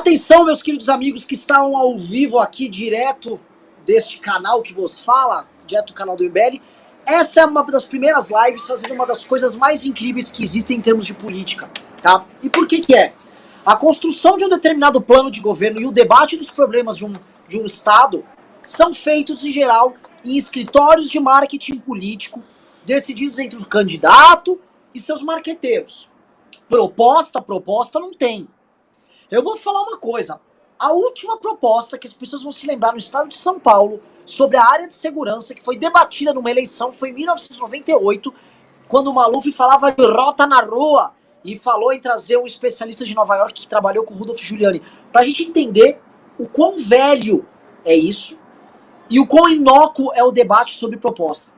Atenção, meus queridos amigos que estão ao vivo aqui, direto deste canal que vos fala, direto do canal do MBL. Essa é uma das primeiras lives fazendo uma das coisas mais incríveis que existem em termos de política, tá? E por que que é? A construção de um determinado plano de governo e o debate dos problemas de um Estado são feitos, em geral, em escritórios de marketing político, decididos entre o candidato e seus marqueteiros. Proposta não tem. Eu vou falar uma coisa. A última proposta que as pessoas vão se lembrar no estado de São Paulo sobre a área de segurança que foi debatida numa eleição foi em 1998, quando o Maluf falava de rota na rua e falou em trazer um especialista de Nova York que trabalhou com o Rudolph Giuliani. Pra gente entender o quão velho é isso e o quão inócuo é o debate sobre proposta.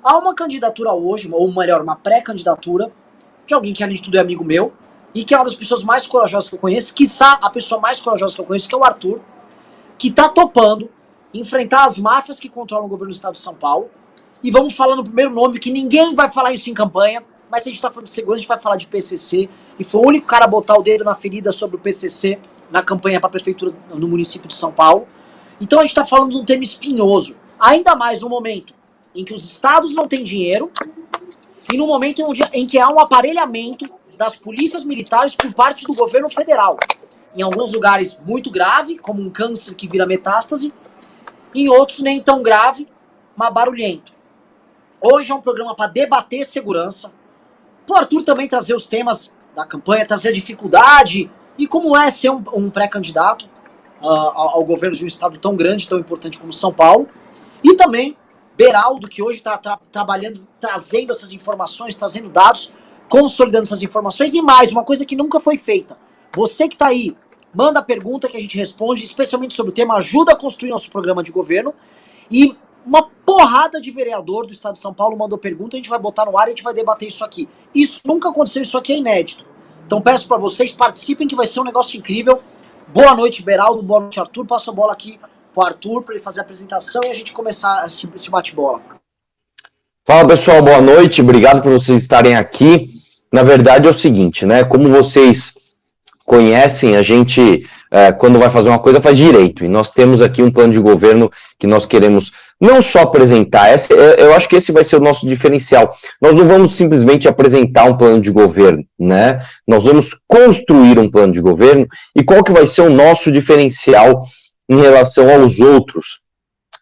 Há uma candidatura hoje, ou melhor, uma pré-candidatura de alguém que além de tudo é amigo meu, e que é uma das pessoas mais corajosas que eu conheço, quiçá a pessoa mais corajosa que eu conheço, que é o Arthur, que tá topando enfrentar as máfias que controlam o governo do estado de São Paulo. E vamos falar no primeiro nome, que ninguém vai falar isso em campanha, mas se a gente tá falando de segurança, a gente vai falar de PCC, e foi o único cara a botar o dedo na ferida sobre o PCC na campanha para a prefeitura no município de São Paulo. Então a gente tá falando de um tema espinhoso, ainda mais no momento em que os estados não têm dinheiro, e no momento em que há um aparelhamento das polícias militares por parte do governo federal. Em alguns lugares muito grave, como um câncer que vira metástase, em outros nem tão grave, mas barulhento. Hoje é um programa para debater segurança, para o Arthur também trazer os temas da campanha, trazer a dificuldade e como é ser um pré-candidato ao governo de um estado tão grande, tão importante como São Paulo, e também Beraldo, que hoje está trabalhando, trazendo essas informações, trazendo dados, consolidando essas informações. E mais, uma coisa que nunca foi feita. Você que tá aí, manda pergunta que a gente responde, especialmente sobre o tema, ajuda a construir nosso programa de governo. E uma porrada de vereador do estado de São Paulo mandou pergunta, a gente vai botar no ar e a gente vai debater isso aqui. Isso nunca aconteceu, isso aqui é inédito. Então peço para vocês, participem que vai ser um negócio incrível. Boa noite, Beraldo, boa noite, Arthur. Passo a bola aqui pro Arthur para ele fazer a apresentação e a gente começar esse bate-bola. Fala, pessoal, boa noite, obrigado por vocês estarem aqui. Na verdade é o seguinte, né, como vocês conhecem, a gente, quando vai fazer uma coisa, faz direito, e nós temos aqui um plano de governo que nós queremos não só apresentar, eu acho que esse vai ser o nosso diferencial. Nós não vamos simplesmente apresentar um plano de governo, né, nós vamos construir um plano de governo, e qual que vai ser o nosso diferencial em relação aos outros?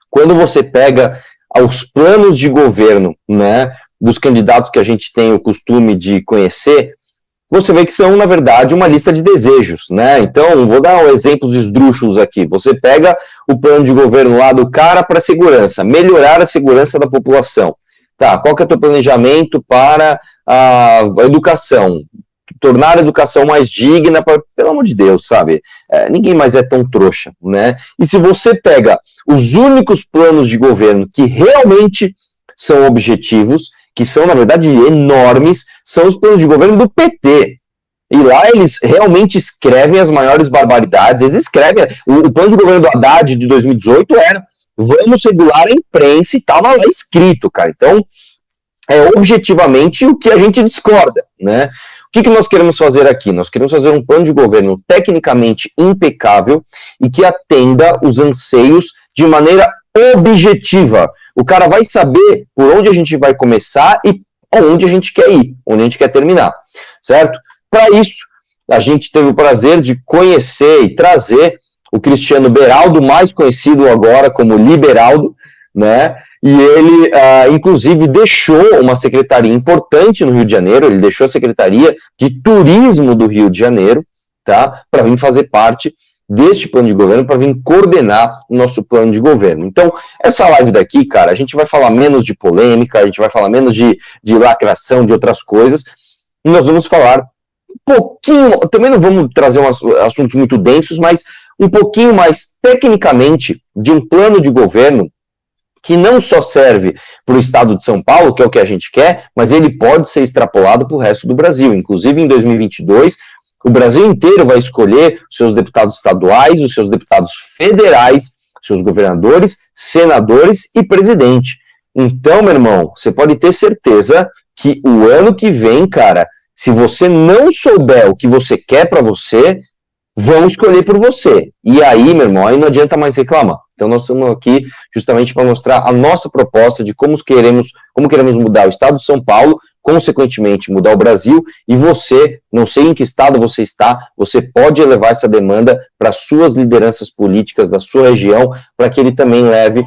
Quando você pega os planos de governo, né, dos candidatos que a gente tem o costume de conhecer, você vê que são, na verdade, uma lista de desejos, né? Então, vou dar exemplos esdrúxulos aqui. Você pega o plano de governo lá do cara para segurança, melhorar a segurança da população. Tá, qual que é o teu planejamento para a educação? Tornar a educação mais digna, pelo amor de Deus, sabe? Ninguém mais é tão trouxa, né? E se você pega os únicos planos de governo que realmente são objetivos, que são, na verdade, enormes, são os planos de governo do PT. E lá eles realmente escrevem as maiores barbaridades, eles escrevem, o plano de governo do Haddad de 2018 era, vamos regular a imprensa e estava lá escrito, cara. Então, é objetivamente o que a gente discorda, né? O que nós queremos fazer aqui? Nós queremos fazer um plano de governo tecnicamente impecável e que atenda os anseios de maneira objetiva. O cara vai saber por onde a gente vai começar e onde a gente quer ir, onde a gente quer terminar, certo? Para isso, a gente teve o prazer de conhecer e trazer o Cristiano Beraldo, mais conhecido agora como Liberaldo, né? E ele, inclusive, deixou uma secretaria importante no Rio de Janeiro, ele deixou a Secretaria de Turismo do Rio de Janeiro, tá? Para vir fazer parte deste plano de governo, para vir coordenar o nosso plano de governo. Então, essa live daqui, cara, a gente vai falar menos de polêmica, a gente vai falar menos de lacração, de outras coisas, e nós vamos falar um pouquinho, também não vamos trazer assuntos muito densos, mas um pouquinho mais tecnicamente de um plano de governo que não só serve para o estado de São Paulo, que é o que a gente quer, mas ele pode ser extrapolado para o resto do Brasil. Inclusive, em 2022, o Brasil inteiro vai escolher os seus deputados estaduais, os seus deputados federais, seus governadores, senadores e presidente. Então, meu irmão, você pode ter certeza que o ano que vem, cara, se você não souber o que você quer para você, vão escolher por você. E aí, meu irmão, aí não adianta mais reclamar. Então nós estamos aqui justamente para mostrar a nossa proposta de como queremos mudar o estado de São Paulo, consequentemente mudar o Brasil, e você, não sei em que estado você está, você pode elevar essa demanda para suas lideranças políticas da sua região, para que ele também leve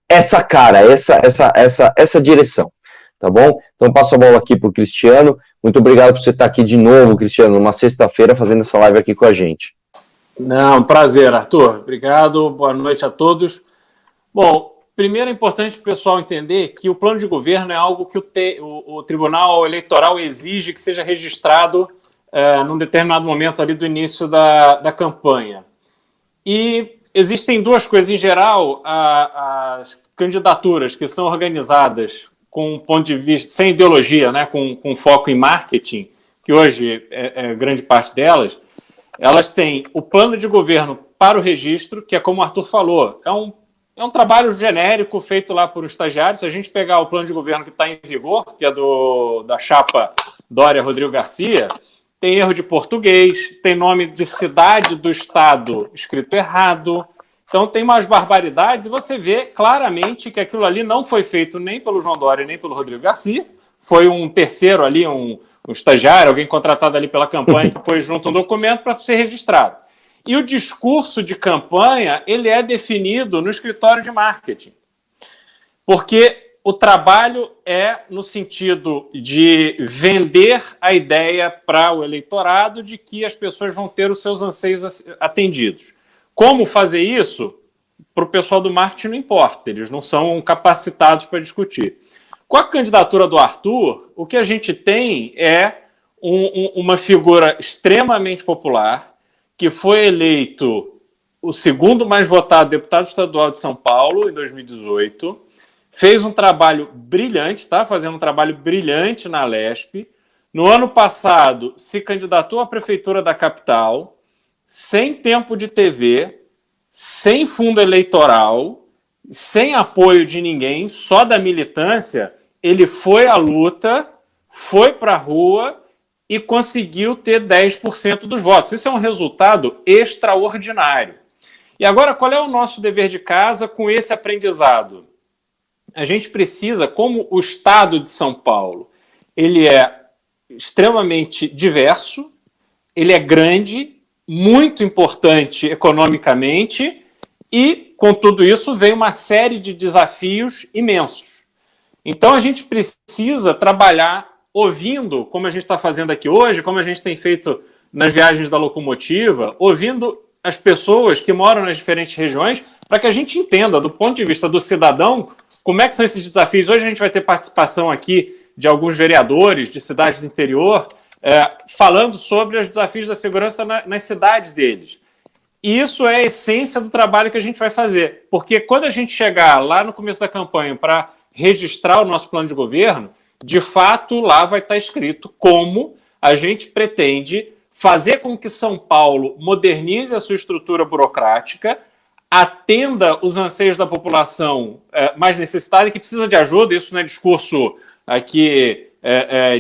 essa cara, essa direção, tá bom? Então passo a bola aqui para o Cristiano. Muito obrigado por você estar aqui de novo, Cristiano, numa sexta-feira fazendo essa live aqui com a gente. Não, prazer, Arthur. Obrigado, boa noite a todos. Bom, primeiro é importante o pessoal entender que o plano de governo é algo que o Tribunal Eleitoral exige que seja registrado num determinado momento ali do início da campanha. E existem duas coisas. Em geral, as candidaturas que são organizadas com um ponto de vista, sem ideologia, né, com foco em marketing, que hoje é grande parte delas, elas têm o plano de governo para o registro, que é como o Arthur falou, é um trabalho genérico feito lá por um estagiário. Se a gente pegar o plano de governo que está em vigor, que é da chapa Dória-Rodrigo Garcia, tem erro de português, tem nome de cidade do estado escrito errado. Então tem umas barbaridades e você vê claramente que aquilo ali não foi feito nem pelo João Dória nem pelo Rodrigo Garcia. Foi um terceiro ali, um estagiário, alguém contratado ali pela campanha que pôs junto um documento para ser registrado. E o discurso de campanha, ele é definido no escritório de marketing. Porque o trabalho é no sentido de vender a ideia para o eleitorado de que as pessoas vão ter os seus anseios atendidos. Como fazer isso? Para o pessoal do marketing não importa, eles não são capacitados para discutir. Com a candidatura do Arthur, o que a gente tem é uma figura extremamente popular, que foi eleito o segundo mais votado deputado estadual de São Paulo em 2018, fez um trabalho brilhante, está fazendo um trabalho brilhante na Lesp. No ano passado, se candidatou à prefeitura da capital, sem tempo de TV, sem fundo eleitoral, sem apoio de ninguém, só da militância. Ele foi à luta, foi para a rua e conseguiu ter 10% dos votos. Isso é um resultado extraordinário. E agora, qual é o nosso dever de casa com esse aprendizado? A gente precisa, como o estado de São Paulo, ele é extremamente diverso, ele é grande, muito importante economicamente e, com tudo isso, vem uma série de desafios imensos. Então, a gente precisa trabalhar ouvindo, como a gente está fazendo aqui hoje, como a gente tem feito nas viagens da locomotiva, ouvindo as pessoas que moram nas diferentes regiões, para que a gente entenda, do ponto de vista do cidadão, como é que são esses desafios. Hoje a gente vai ter participação aqui de alguns vereadores de cidades do interior, falando sobre os desafios da segurança nas cidades deles. E isso é a essência do trabalho que a gente vai fazer, porque quando a gente chegar lá no começo da campanha para registrar o nosso plano de governo, de fato lá vai estar escrito como a gente pretende fazer com que São Paulo modernize a sua estrutura burocrática, atenda os anseios da população mais necessitada e que precisa de ajuda. Isso não é discurso aqui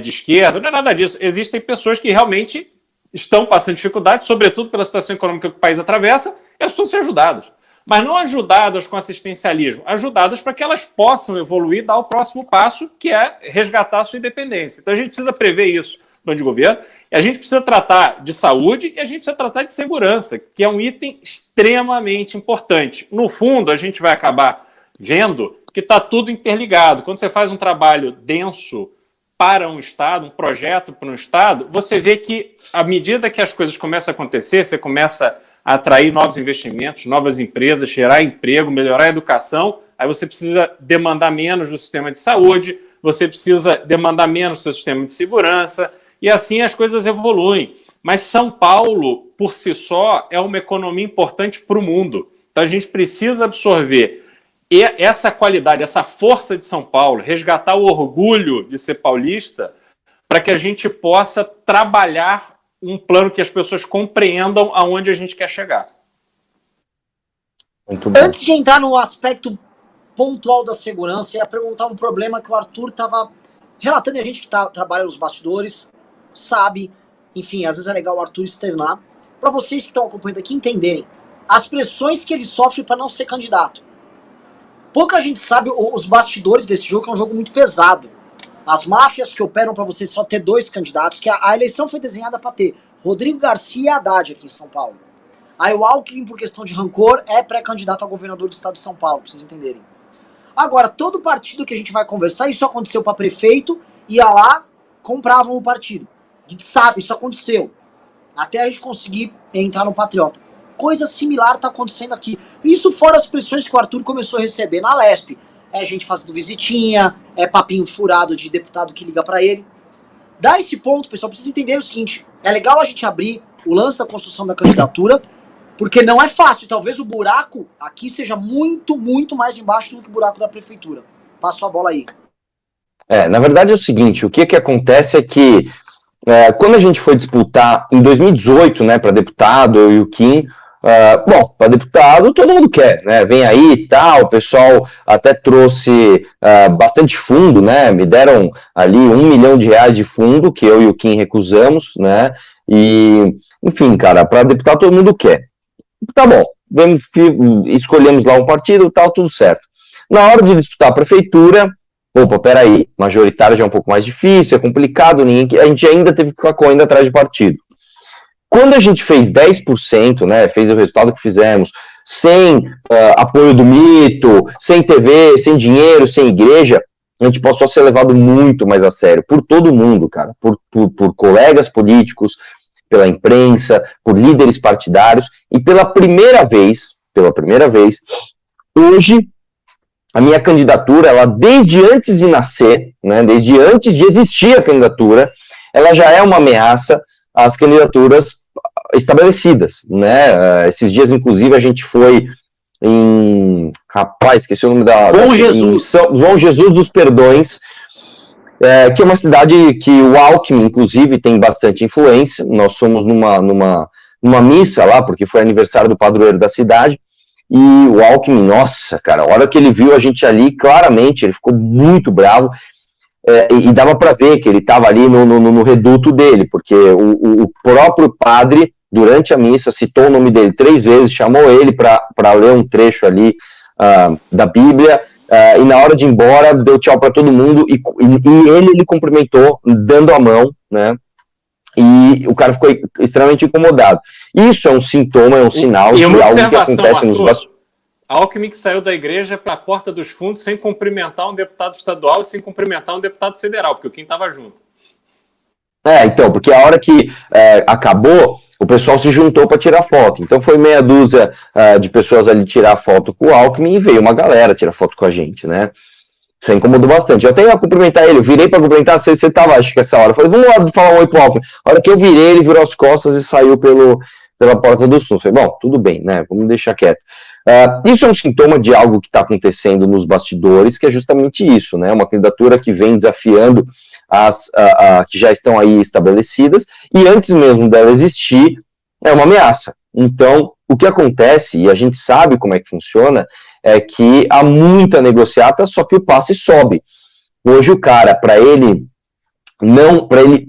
de esquerda, não é nada disso. Existem pessoas que realmente estão passando dificuldade, sobretudo pela situação econômica que o país atravessa, e elas precisam ser ajudadas. Mas não ajudadas com assistencialismo, ajudadas para que elas possam evoluir e dar o próximo passo, que é resgatar a sua independência. Então a gente precisa prever isso no plano de governo, e a gente precisa tratar de saúde e a gente precisa tratar de segurança, que é um item extremamente importante. No fundo, a gente vai acabar vendo que está tudo interligado. Quando você faz um trabalho denso para um Estado, um projeto para um Estado, você vê que, à medida que as coisas começam a acontecer, você começa a atrair novos investimentos, novas empresas, gerar emprego, melhorar a educação, aí você precisa demandar menos do sistema de saúde, você precisa demandar menos do seu sistema de segurança, e assim as coisas evoluem. Mas São Paulo, por si só, é uma economia importante para o mundo. Então a gente precisa absorver essa qualidade, essa força de São Paulo, resgatar o orgulho de ser paulista, para que a gente possa trabalhar um plano que as pessoas compreendam aonde a gente quer chegar. Antes de entrar no aspecto pontual da segurança, eu ia perguntar um problema que o Arthur estava relatando, e a gente que trabalha nos bastidores sabe, enfim, às vezes é legal o Arthur externar. para vocês que estão acompanhando aqui entenderem as pressões que ele sofre para não ser candidato. Pouca gente sabe os bastidores desse jogo, que é um jogo muito pesado. As máfias que operam para você só ter 2 candidatos, que a eleição foi desenhada para ter Rodrigo Garcia e Haddad aqui em São Paulo. Aí o Alckmin, por questão de rancor, é pré-candidato a governador do estado de São Paulo, pra vocês entenderem. Agora, todo partido que a gente vai conversar, isso aconteceu para prefeito, ia lá, compravam o partido. A gente sabe, isso aconteceu. Até a gente conseguir entrar no Patriota. Coisa similar tá acontecendo aqui. Isso fora as pressões que o Arthur começou a receber na Lesp. É gente fazendo visitinha, é papinho furado de deputado que liga para ele. Dá esse ponto, pessoal, precisa entender o seguinte. É legal a gente abrir o lance da construção da candidatura, porque não é fácil. Talvez o buraco aqui seja muito, muito mais embaixo do que o buraco da prefeitura. Passo a bola aí. Na verdade é o seguinte, o que acontece é que quando a gente foi disputar em 2018, né, para deputado, eu e o Kim, bom, para deputado todo mundo quer, né, vem aí e tal, o pessoal até trouxe bastante fundo, né, me deram ali R$1 milhão de fundo, que eu e o Kim recusamos, né, e, enfim, cara, para deputado todo mundo quer. Tá bom, escolhemos lá um partido, tal, tudo certo. Na hora de disputar a prefeitura, opa, peraí, majoritário já é um pouco mais difícil, é complicado, a gente ainda teve que ficar correndo atrás de partido. Quando a gente fez 10%, né, fez o resultado que fizemos, sem apoio do mito, sem TV, sem dinheiro, sem igreja, a gente passou a ser levado muito mais a sério, por todo mundo, cara, por colegas políticos, pela imprensa, por líderes partidários, e pela primeira vez, hoje, a minha candidatura, ela desde antes de nascer, né, desde antes de existir a candidatura, ela já é uma ameaça às candidaturas estabelecidas, né, esses dias, inclusive, a gente foi esqueci o nome Bom Jesus. Bom Jesus dos Perdões, que é uma cidade que o Alckmin, inclusive, tem bastante influência. Nós fomos numa missa lá, porque foi aniversário do padroeiro da cidade, e o Alckmin, nossa, cara, a hora que ele viu a gente ali, claramente, ele ficou muito bravo, e dava para ver que ele estava ali no reduto dele, porque o próprio padre, durante a missa, citou o nome dele 3 vezes, chamou ele para ler um trecho ali da Bíblia, e na hora de ir embora, deu tchau para todo mundo, e ele cumprimentou, dando a mão, né, e o cara ficou extremamente incomodado. Isso é um sintoma, é um sinal de algo que acontece nos bastidores. Alckmin que saiu da igreja para a porta dos fundos sem cumprimentar um deputado estadual e sem cumprimentar um deputado federal, porque o Kim estava junto. Então, porque a hora que acabou, o pessoal se juntou para tirar foto. Então foi meia dúzia de pessoas ali tirar foto com o Alckmin e veio uma galera tirar foto com a gente, né? Isso incomodou bastante. Eu até ia cumprimentar ele, eu virei para cumprimentar, você estava, acho que essa hora. Eu falei, vamos lá falar um oi pro Alckmin. A hora que eu virei, ele virou as costas e saiu pela porta do sul. Eu falei, bom, tudo bem, né? Vamos deixar quieto. Isso é um sintoma de algo que está acontecendo nos bastidores, que é justamente isso, né? Uma candidatura que vem desafiando as que já estão aí estabelecidas, e antes mesmo dela existir, é uma ameaça. Então, o que acontece, e a gente sabe como é que funciona, é que há muita negociata, só que o passe sobe. Hoje o cara, para ele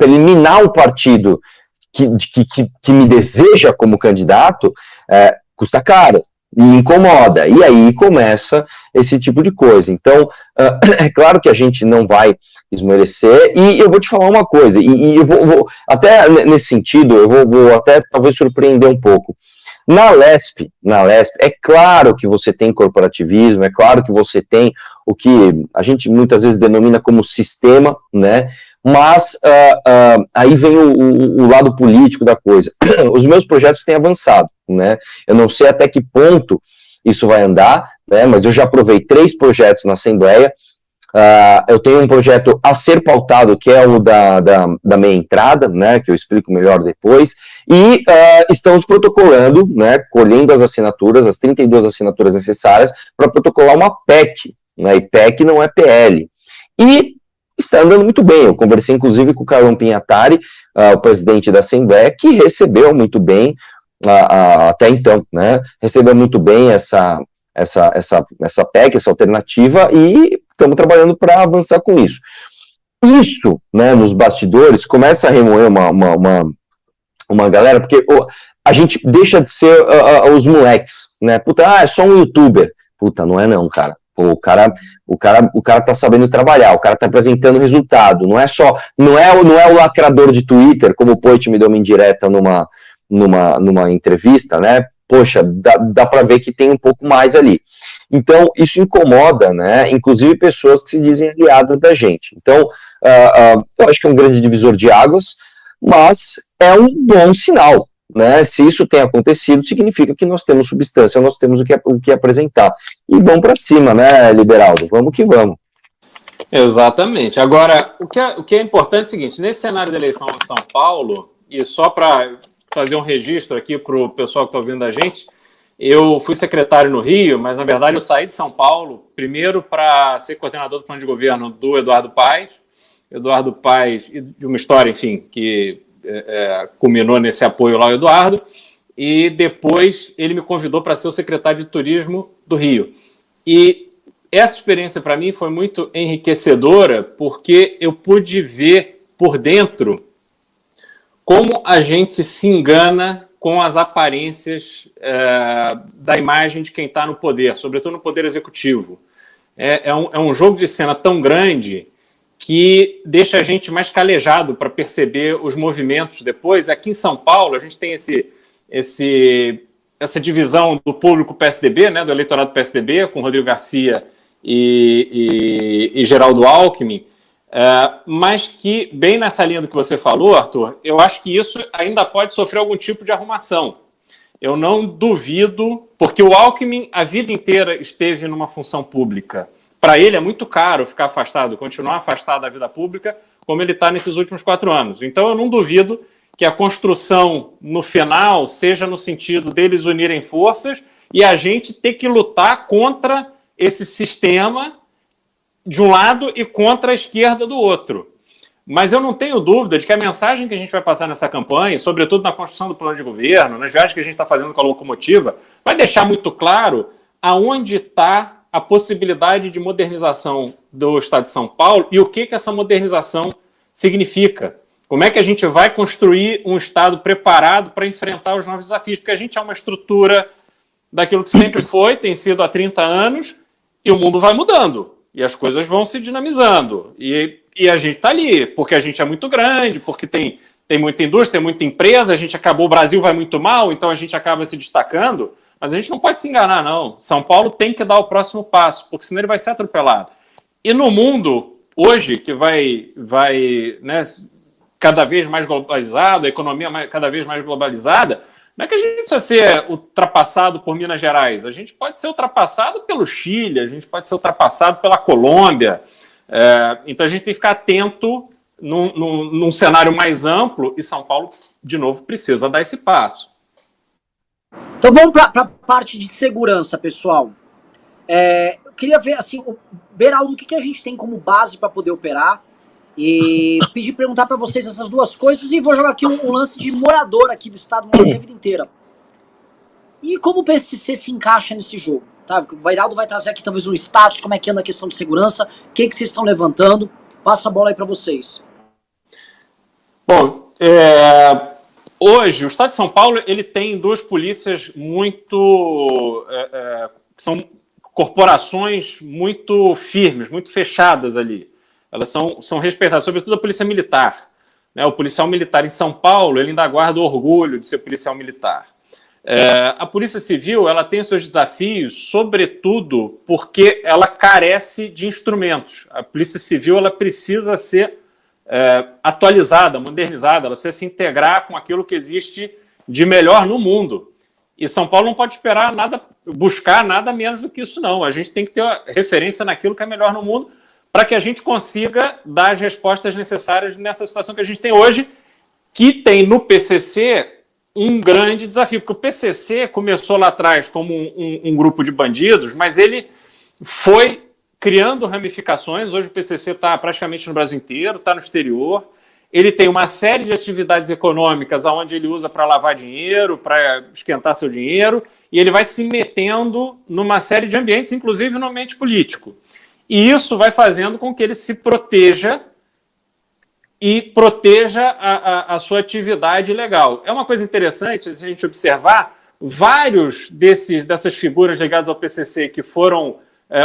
eliminar o partido que me deseja como candidato, custa caro e incomoda, e aí começa esse tipo de coisa. Então, é claro que a gente não vai esmorecer, e eu vou te falar uma coisa, e eu vou até nesse sentido, eu vou até talvez surpreender um pouco. Na Lesp, é claro que você tem corporativismo, é claro que você tem o que a gente muitas vezes denomina como sistema, né? Mas aí vem o lado político da coisa. Os meus projetos têm avançado, né? Eu não sei até que ponto isso vai andar, né? Mas eu já aprovei 3 projetos na Assembleia. Eu tenho um projeto a ser pautado, que é o da meia entrada, né, que eu explico melhor depois, e estamos protocolando, né, colhendo as assinaturas, as 32 assinaturas necessárias, para protocolar uma PEC, né, e PEC não é PL, e está andando muito bem. Eu conversei inclusive com o Carlão Pinhatari, o presidente da Assembleia, que recebeu muito bem, até então, né, recebeu muito bem essa PEC, essa alternativa, e estamos trabalhando para avançar com isso. Isso, né, nos bastidores, começa a remoer uma galera, porque a gente deixa de ser os moleques, né? Puta, é só um youtuber. Puta, não é não, cara. Pô, o cara tá sabendo trabalhar, o cara tá apresentando resultado, não é o lacrador de Twitter, como o Poit me deu uma indireta numa entrevista, né? Poxa, dá para ver que tem um pouco mais ali. Então, isso incomoda, né? Inclusive pessoas que se dizem aliadas da gente. Então, eu acho que é um grande divisor de águas, mas é um bom sinal, né? Se isso tem acontecido, significa que nós temos substância, nós temos o que apresentar. E vamos para cima, né, Liberaldo? Vamos que vamos. Exatamente. Agora, o que é importante é o seguinte, nesse cenário da eleição de São Paulo, e só para fazer um registro aqui para o pessoal que está ouvindo a gente, eu fui secretário no Rio, mas na verdade eu saí de São Paulo, primeiro para ser coordenador do plano de governo do Eduardo Paes, e de uma história, enfim, que culminou nesse apoio lá ao Eduardo, e depois ele me convidou para ser o secretário de turismo do Rio. E essa experiência para mim foi muito enriquecedora, porque eu pude ver por dentro como a gente se engana com as aparências da imagem de quem está no poder, sobretudo no poder executivo. É um jogo de cena tão grande que deixa a gente mais calejado para perceber os movimentos depois. Aqui em São Paulo, a gente tem essa divisão do público PSDB, né, do eleitorado PSDB, com Rodrigo Garcia e Geraldo Alckmin, mas que, bem nessa linha do que você falou, Arthur, eu acho que isso ainda pode sofrer algum tipo de arrumação. Eu não duvido, porque o Alckmin a vida inteira esteve numa função pública. Para ele é muito caro ficar afastado, continuar afastado da vida pública, como ele está nesses últimos 4 anos. Então eu não duvido que a construção no final seja no sentido deles unirem forças e a gente ter que lutar contra esse sistema de um lado e contra a esquerda do outro. Mas eu não tenho dúvida de que a mensagem que a gente vai passar nessa campanha, sobretudo na construção do plano de governo, nas viagens que a gente está fazendo com a locomotiva, vai deixar muito claro aonde está a possibilidade de modernização do Estado de São Paulo e o que essa modernização significa. Como é que a gente vai construir um Estado preparado para enfrentar os novos desafios? Porque a gente é uma estrutura daquilo que sempre foi, tem sido há 30 anos, e o mundo vai mudando. E as coisas vão se dinamizando. E a gente está ali, porque a gente é muito grande, porque tem muita indústria, tem muita empresa, o Brasil vai muito mal, então a gente acaba se destacando. Mas a gente não pode se enganar, não. São Paulo tem que dar o próximo passo, porque senão ele vai ser atropelado. E no mundo, hoje, que vai né, cada vez mais globalizado, a economia cada vez mais globalizada, não é que a gente precisa ser ultrapassado por Minas Gerais, a gente pode ser ultrapassado pelo Chile, a gente pode ser ultrapassado pela Colômbia. Então a gente tem que ficar atento num cenário mais amplo, e São Paulo, de novo, precisa dar esse passo. Então vamos para a parte de segurança, pessoal. Eu queria ver, assim, Beraldo, o que a gente tem como base para poder operar? E perguntar para vocês essas duas coisas, e vou jogar aqui um lance de morador aqui do estado, morei a vida inteira. E como o PSC se encaixa nesse jogo? Tá? O Beraldo vai trazer aqui talvez um status, como é que anda a questão de segurança, o que vocês estão levantando. Passo a bola aí para vocês. Bom, hoje o estado de São Paulo ele tem 2 polícias muito... que são corporações muito firmes, muito fechadas ali. Elas são respeitadas, sobretudo a polícia militar. Né? O policial militar em São Paulo, ele ainda guarda o orgulho de ser policial militar. A polícia civil, ela tem os seus desafios, sobretudo porque ela carece de instrumentos. A polícia civil, ela precisa ser atualizada, modernizada, ela precisa se integrar com aquilo que existe de melhor no mundo. E São Paulo não pode esperar nada, buscar nada menos do que isso, não. A gente tem que ter uma referência naquilo que é melhor no mundo, para que a gente consiga dar as respostas necessárias nessa situação que a gente tem hoje, que tem no PCC um grande desafio, porque o PCC começou lá atrás como um grupo de bandidos, mas ele foi criando ramificações. Hoje o PCC está praticamente no Brasil inteiro, está no exterior, ele tem uma série de atividades econômicas onde ele usa para lavar dinheiro, para esquentar seu dinheiro, e ele vai se metendo numa série de ambientes, inclusive no ambiente político. E isso vai fazendo com que ele se proteja e proteja a sua atividade legal. É uma coisa interessante se a gente observar, vários dessas figuras ligadas ao PCC que foram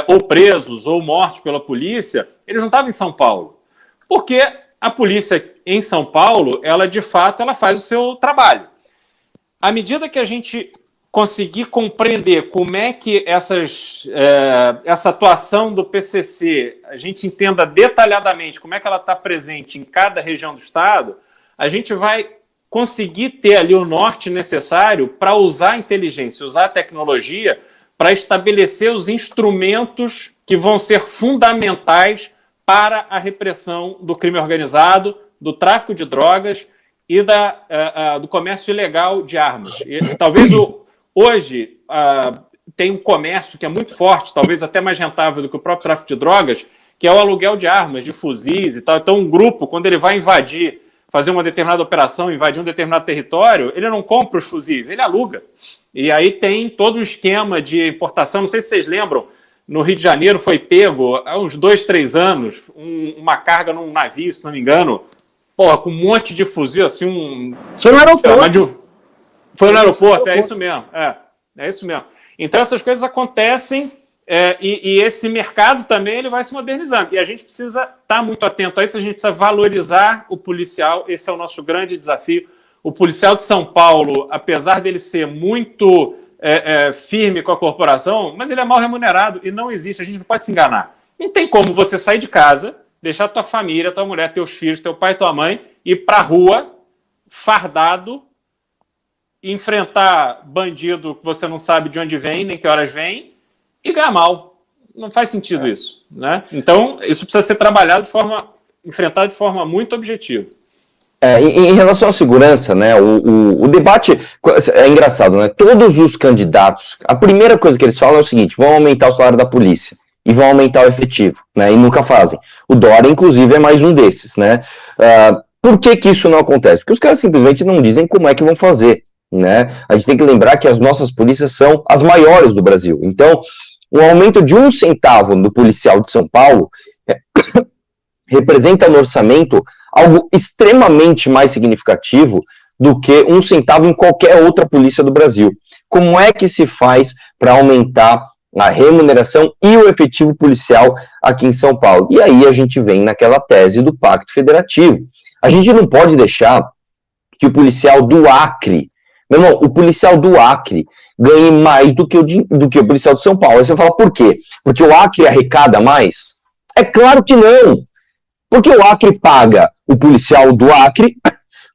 ou presos ou mortos pela polícia, eles não estavam em São Paulo. Porque a polícia em São Paulo, ela de fato ela faz o seu trabalho. À medida que a gente conseguir compreender como é que essa atuação do PCC, a gente entenda detalhadamente como é que ela está presente em cada região do Estado, a gente vai conseguir ter ali o norte necessário para usar a inteligência, usar a tecnologia para estabelecer os instrumentos que vão ser fundamentais para a repressão do crime organizado, do tráfico de drogas e do comércio ilegal de armas. E, talvez hoje tem um comércio que é muito forte, talvez até mais rentável do que o próprio tráfico de drogas, que é o aluguel de armas, de fuzis e tal. Então, um grupo, quando ele vai fazer uma determinada operação, invadir um determinado território, ele não compra os fuzis, ele aluga. E aí tem todo um esquema de importação. Não sei se vocês lembram, no Rio de Janeiro foi pego, há uns 2, 3 anos, uma carga num navio, se não me engano, com um monte de fuzil, assim, Foi no aeroporto. Foi no aeroporto, é isso mesmo. É isso mesmo. Então essas coisas acontecem e esse mercado também ele vai se modernizando. E a gente precisa estar muito atento a isso, a gente precisa valorizar o policial, esse é o nosso grande desafio. O policial de São Paulo, apesar dele ser muito firme com a corporação, mas ele é mal remunerado e não existe, a gente não pode se enganar. Não tem como você sair de casa, deixar tua família, tua mulher, teus filhos, teu pai, tua mãe, ir para a rua, fardado, enfrentar bandido que você não sabe de onde vem, nem que horas vem, e ganhar mal. Não faz sentido isso, né? Então, isso precisa ser trabalhado enfrentado de forma muito objetiva. Em relação à segurança, né, o debate é engraçado, né? Todos os candidatos, a primeira coisa que eles falam é o seguinte: vão aumentar o salário da polícia e vão aumentar o efetivo, né? E nunca fazem. O Dória, inclusive, é mais um desses, né? Por que isso não acontece? Porque os caras simplesmente não dizem como é que vão fazer, né? A gente tem que lembrar que as nossas polícias são as maiores do Brasil. Então, o aumento de 1 centavo do policial de São Paulo representa no orçamento algo extremamente mais significativo do que 1 centavo em qualquer outra polícia do Brasil. Como é que se faz para aumentar a remuneração e o efetivo policial aqui em São Paulo? E aí a gente vem naquela tese do Pacto Federativo. A gente não pode deixar que o policial do Acre, meu irmão, o policial do Acre ganhe mais do que o policial de São Paulo. Aí você fala, por quê? Porque o Acre arrecada mais? É claro que não. Porque o Acre paga o policial do Acre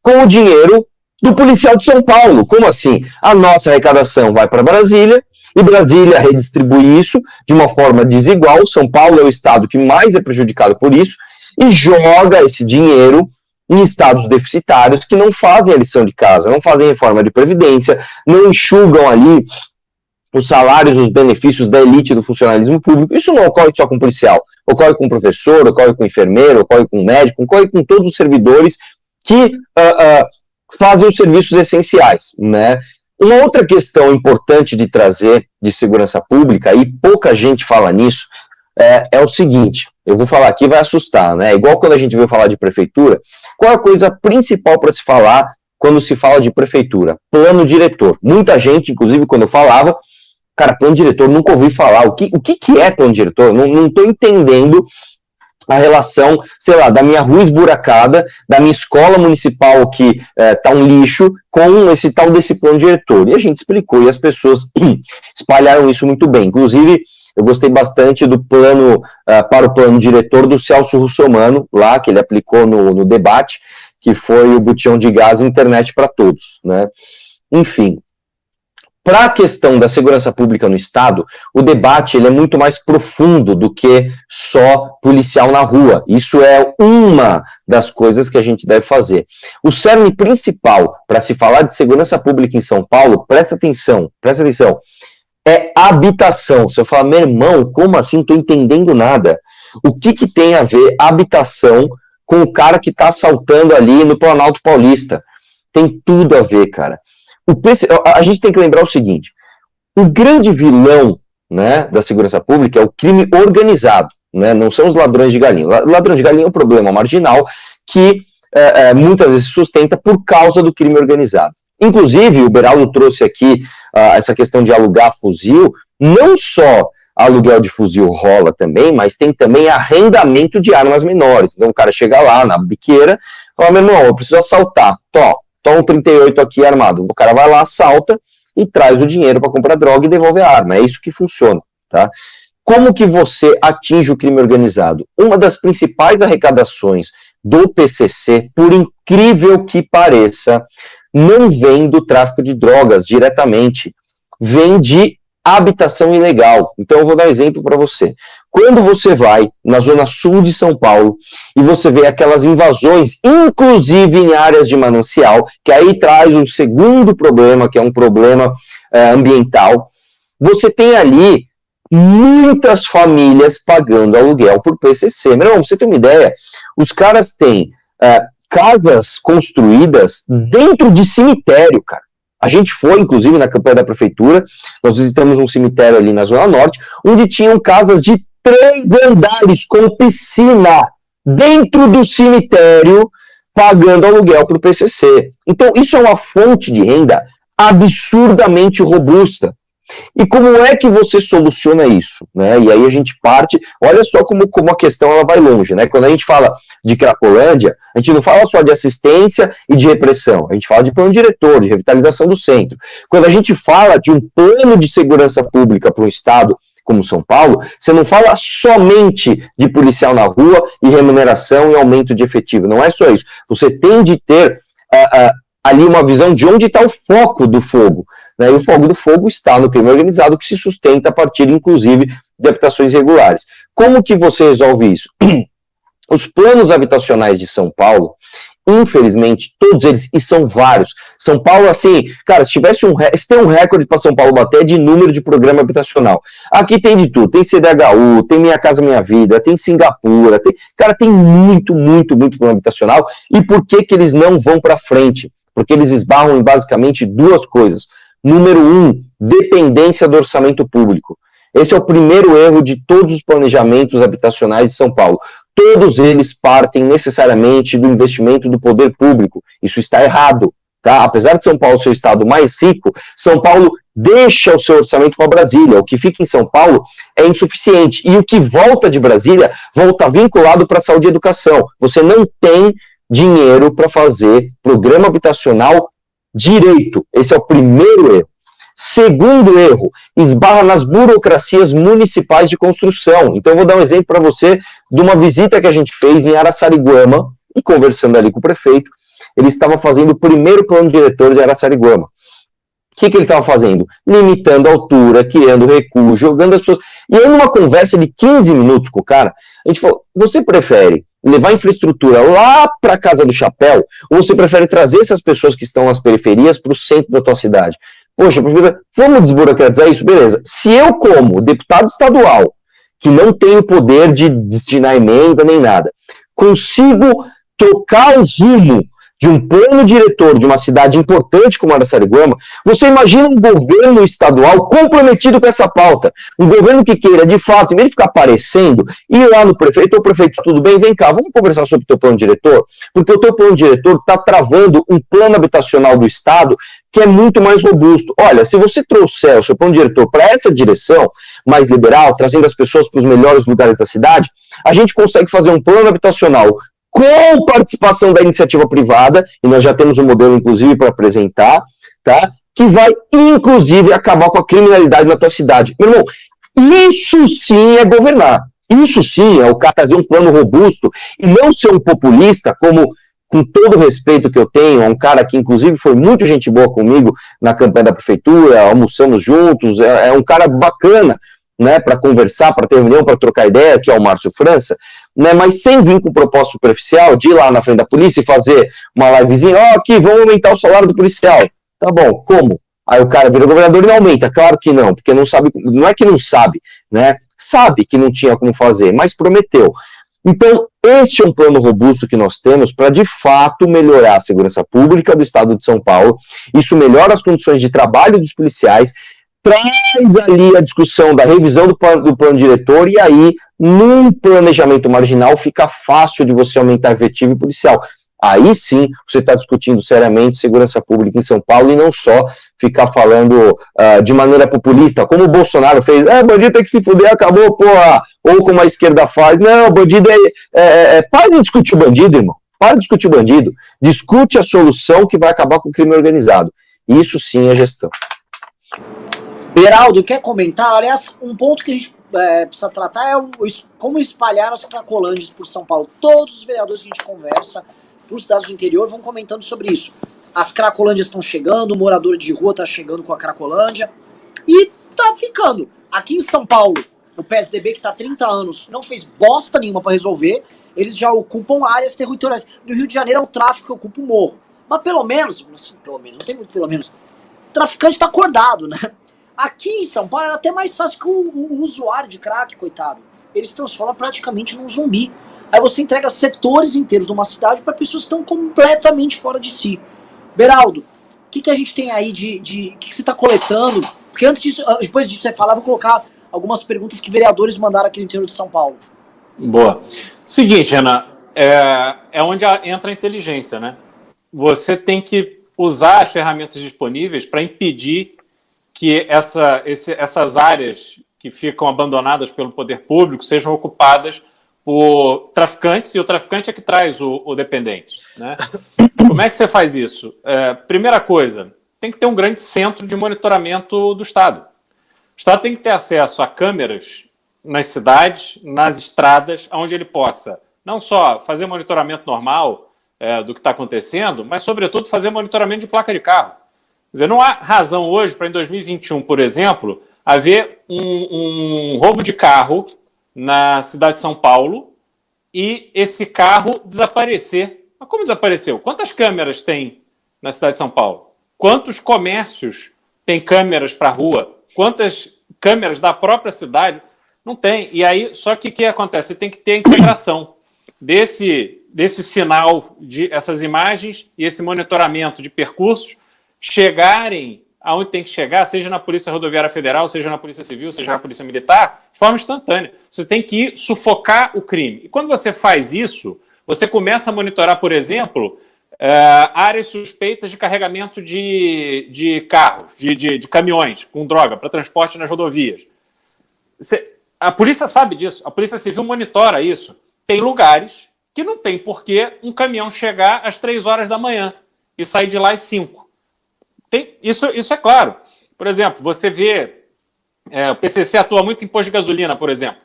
com o dinheiro do policial de São Paulo. Como assim? A nossa arrecadação vai para Brasília, e Brasília redistribui isso de uma forma desigual. São Paulo é o estado que mais é prejudicado por isso, e joga esse dinheiro em estados deficitários que não fazem a lição de casa, não fazem reforma de previdência, não enxugam ali os salários, os benefícios da elite do funcionalismo público. Isso não ocorre só com policial, ocorre com professor, ocorre com enfermeiro, ocorre com médico, ocorre com todos os servidores que fazem os serviços essenciais, né? Uma outra questão importante de trazer de segurança pública, e pouca gente fala nisso, é o seguinte: eu vou falar aqui, vai assustar, né? Igual quando a gente veio falar de prefeitura, qual é a coisa principal para se falar quando se fala de prefeitura? Plano diretor. Muita gente, inclusive quando eu falava, cara, plano diretor, nunca ouvi falar. O que é plano diretor? Não estou entendendo a relação, sei lá, da minha rua esburacada, da minha escola municipal que tá um lixo, com esse tal desse plano diretor. E a gente explicou, e as pessoas espalharam isso muito bem. Inclusive, eu gostei bastante do plano, para o plano diretor do Celso Russomano, lá, que ele aplicou no debate, que foi o botijão de gás e internet para todos, né? Enfim, para a questão da segurança pública no Estado, o debate ele é muito mais profundo do que só policial na rua. Isso é uma das coisas que a gente deve fazer. O cerne principal para se falar de segurança pública em São Paulo, presta atenção, é habitação. Se eu falar, meu irmão, como assim? Não estou entendendo nada. O que tem a ver habitação com o cara que está assaltando ali no Planalto Paulista? Tem tudo a ver, cara. A gente tem que lembrar o seguinte: o grande vilão, né, da segurança pública é o crime organizado, né, não são os ladrões de galinha. Ladrão de galinha é um problema marginal que muitas vezes sustenta por causa do crime organizado. Inclusive, o Beraldo trouxe aqui essa questão de alugar fuzil, não só aluguel de fuzil rola também, mas tem também arrendamento de armas menores. Então o cara chega lá na biqueira, fala, meu irmão, eu preciso assaltar, tô um 38 aqui armado. O cara vai lá, assalta e traz o dinheiro para comprar droga e devolve a arma. É isso que funciona, tá? Como que você atinge o crime organizado? Uma das principais arrecadações do PCC, por incrível que pareça, não vem do tráfico de drogas diretamente, vem de habitação ilegal. Então eu vou dar um exemplo para você. Quando você vai na zona sul de São Paulo e você vê aquelas invasões, inclusive em áreas de manancial, que aí traz um segundo problema, que é um problema ambiental, você tem ali muitas famílias pagando aluguel por PCC. Meu irmão, pra você ter uma ideia, os caras têm casas construídas dentro de cemitério, cara. A gente foi, inclusive, na campanha da prefeitura, nós visitamos um cemitério ali na Zona Norte, onde tinham casas de 3 andares com piscina dentro do cemitério, pagando aluguel para o PCC. Então, isso é uma fonte de renda absurdamente robusta. E como é que você soluciona isso, né? E aí a gente parte, olha só como a questão ela vai longe, né? Quando a gente fala de Cracolândia, a gente não fala só de assistência e de repressão, a gente fala de plano diretor, de revitalização do centro. Quando a gente fala de um plano de segurança pública para um estado como São Paulo, você não fala somente de policial na rua e remuneração e aumento de efetivo, não é só isso. Você tem de ter ali uma visão de onde está o foco do fogo. E o fogo do fogo está no crime organizado, que se sustenta a partir, inclusive, de habitações irregulares. Como que você resolve isso? Os planos habitacionais de São Paulo, infelizmente, todos eles, e são vários. São Paulo, assim, cara, se tem um recorde para São Paulo bater de número de programa habitacional. Aqui tem de tudo, tem CDHU, tem Minha Casa Minha Vida, tem Singapura, tem muito plano habitacional. E por que eles não vão para frente? Porque eles esbarram em basicamente duas coisas. Número 1, dependência do orçamento público. Esse é o primeiro erro de todos os planejamentos habitacionais de São Paulo. Todos eles partem necessariamente do investimento do poder público. Isso está errado, tá? Apesar de São Paulo ser o estado mais rico, São Paulo deixa o seu orçamento para Brasília. O que fica em São Paulo é insuficiente. E o que volta de Brasília volta vinculado para a saúde e educação. Você não tem dinheiro para fazer programa habitacional direito. Esse é o primeiro erro. Segundo erro, esbarra nas burocracias municipais de construção. Então eu vou dar um exemplo para você de uma visita que a gente fez em Araçariguama, e conversando ali com o prefeito, ele estava fazendo o primeiro plano diretor de Araçariguama. O que ele estava fazendo? Limitando a altura, criando recuo, jogando as pessoas. E aí numa conversa de 15 minutos com o cara, a gente falou, você prefere levar infraestrutura lá para a Casa do Chapéu, ou você prefere trazer essas pessoas que estão nas periferias para o centro da tua cidade? Poxa, prefiro, vamos desburocratizar isso? Beleza. Se eu, como deputado estadual, que não tenho poder de destinar emenda nem nada, consigo trocar o rumo de um plano diretor de uma cidade importante como Araçariguama, você imagina um governo estadual comprometido com essa pauta, um governo que queira, de fato, em vez de ficar aparecendo, ir lá no prefeito, ô prefeito, tudo bem, vem cá, vamos conversar sobre o teu plano diretor, porque o teu plano diretor está travando um plano habitacional do estado que é muito mais robusto. Olha, se você trouxer o seu plano diretor para essa direção mais liberal, trazendo as pessoas para os melhores lugares da cidade, a gente consegue fazer um plano habitacional com participação da iniciativa privada, e nós já temos um modelo, inclusive, para apresentar, tá? Que vai, inclusive, acabar com a criminalidade na tua cidade. Meu irmão, isso sim é governar. Isso sim é o cara fazer um plano robusto e não ser um populista, como, com todo o respeito que eu tenho, é um cara que, inclusive, foi muito gente boa comigo na campanha da prefeitura, almoçamos juntos, é um cara bacana, né, para conversar, para ter reunião, para trocar ideia, que é o Márcio França, né, mas sem vir com proposta superficial, de ir lá na frente da polícia e fazer uma livezinha, aqui, vamos aumentar o salário do policial. Tá bom, como? Aí o cara vira governador e não aumenta. Claro que não, porque não sabe, não é que não sabe, né, sabe que não tinha como fazer, mas prometeu. Então, este é um plano robusto que nós temos para, de fato, melhorar a segurança pública do estado de São Paulo. Isso melhora as condições de trabalho dos policiais, traz ali a discussão da revisão do plano diretor, e aí, num planejamento marginal, fica fácil de você aumentar efetivo policial. Aí sim você está discutindo seriamente segurança pública em São Paulo e não só ficar falando de maneira populista, como o Bolsonaro fez, bandido tem que se fuder, acabou, porra, ou como a esquerda faz, não, bandido para de discutir o bandido, irmão, para de discutir o bandido, discute a solução que vai acabar com o crime organizado, isso sim é gestão. Beraldo, quer comentar? Aliás, um ponto que a gente precisa tratar é como espalhar as cracolândias por São Paulo. Todos os vereadores que a gente conversa para os estados do interior vão comentando sobre isso. As cracolândias estão chegando, o morador de rua está chegando com a cracolândia e tá ficando. Aqui em São Paulo, o PSDB, que está há 30 anos, não fez bosta nenhuma para resolver, eles já ocupam áreas territoriais. No Rio de Janeiro é o tráfico que ocupa o morro. Mas pelo menos, assim, não tem muito pelo menos, o traficante está acordado, né? Aqui em São Paulo era até mais fácil que o usuário de crack, coitado. Ele se transforma praticamente num zumbi. Aí você entrega setores inteiros de uma cidade para pessoas que estão completamente fora de si. Beraldo, o que a gente tem aí o que você está coletando? Porque antes disso, depois disso você falar, vou colocar algumas perguntas que vereadores mandaram aqui no interior de São Paulo. Boa. Seguinte, Renan, é onde entra a inteligência, né? Você tem que usar as ferramentas disponíveis para impedir que essas áreas que ficam abandonadas pelo poder público sejam ocupadas por traficantes, e o traficante é que traz o dependente, né? Como é que você faz isso? Primeira coisa, tem que ter um grande centro de monitoramento do Estado. O Estado tem que ter acesso a câmeras nas cidades, nas estradas, onde ele possa não só fazer monitoramento normal do que está acontecendo, mas, sobretudo, fazer monitoramento de placa de carro. Quer dizer, não há razão hoje para, em 2021, por exemplo, haver um roubo de carro na cidade de São Paulo e esse carro desaparecer. Mas como desapareceu? Quantas câmeras tem na cidade de São Paulo? Quantos comércios têm câmeras para a rua? Quantas câmeras da própria cidade? Não tem. E aí, só que o que acontece? Você tem que ter a integração desse sinal, essas imagens e esse monitoramento de percursos chegarem aonde tem que chegar, seja na Polícia Rodoviária Federal, seja na Polícia Civil, seja na Polícia Militar, de forma instantânea. Você tem que sufocar o crime. E quando você faz isso, você começa a monitorar, por exemplo, áreas suspeitas de carregamento de carros, de caminhões com droga para transporte nas rodovias. A polícia sabe disso, a Polícia Civil monitora isso. Tem lugares que não tem por que um caminhão chegar às 3 horas da manhã e sair de lá às 5. Isso é claro. Por exemplo, você vê, o PCC atua muito em posto de gasolina, por exemplo,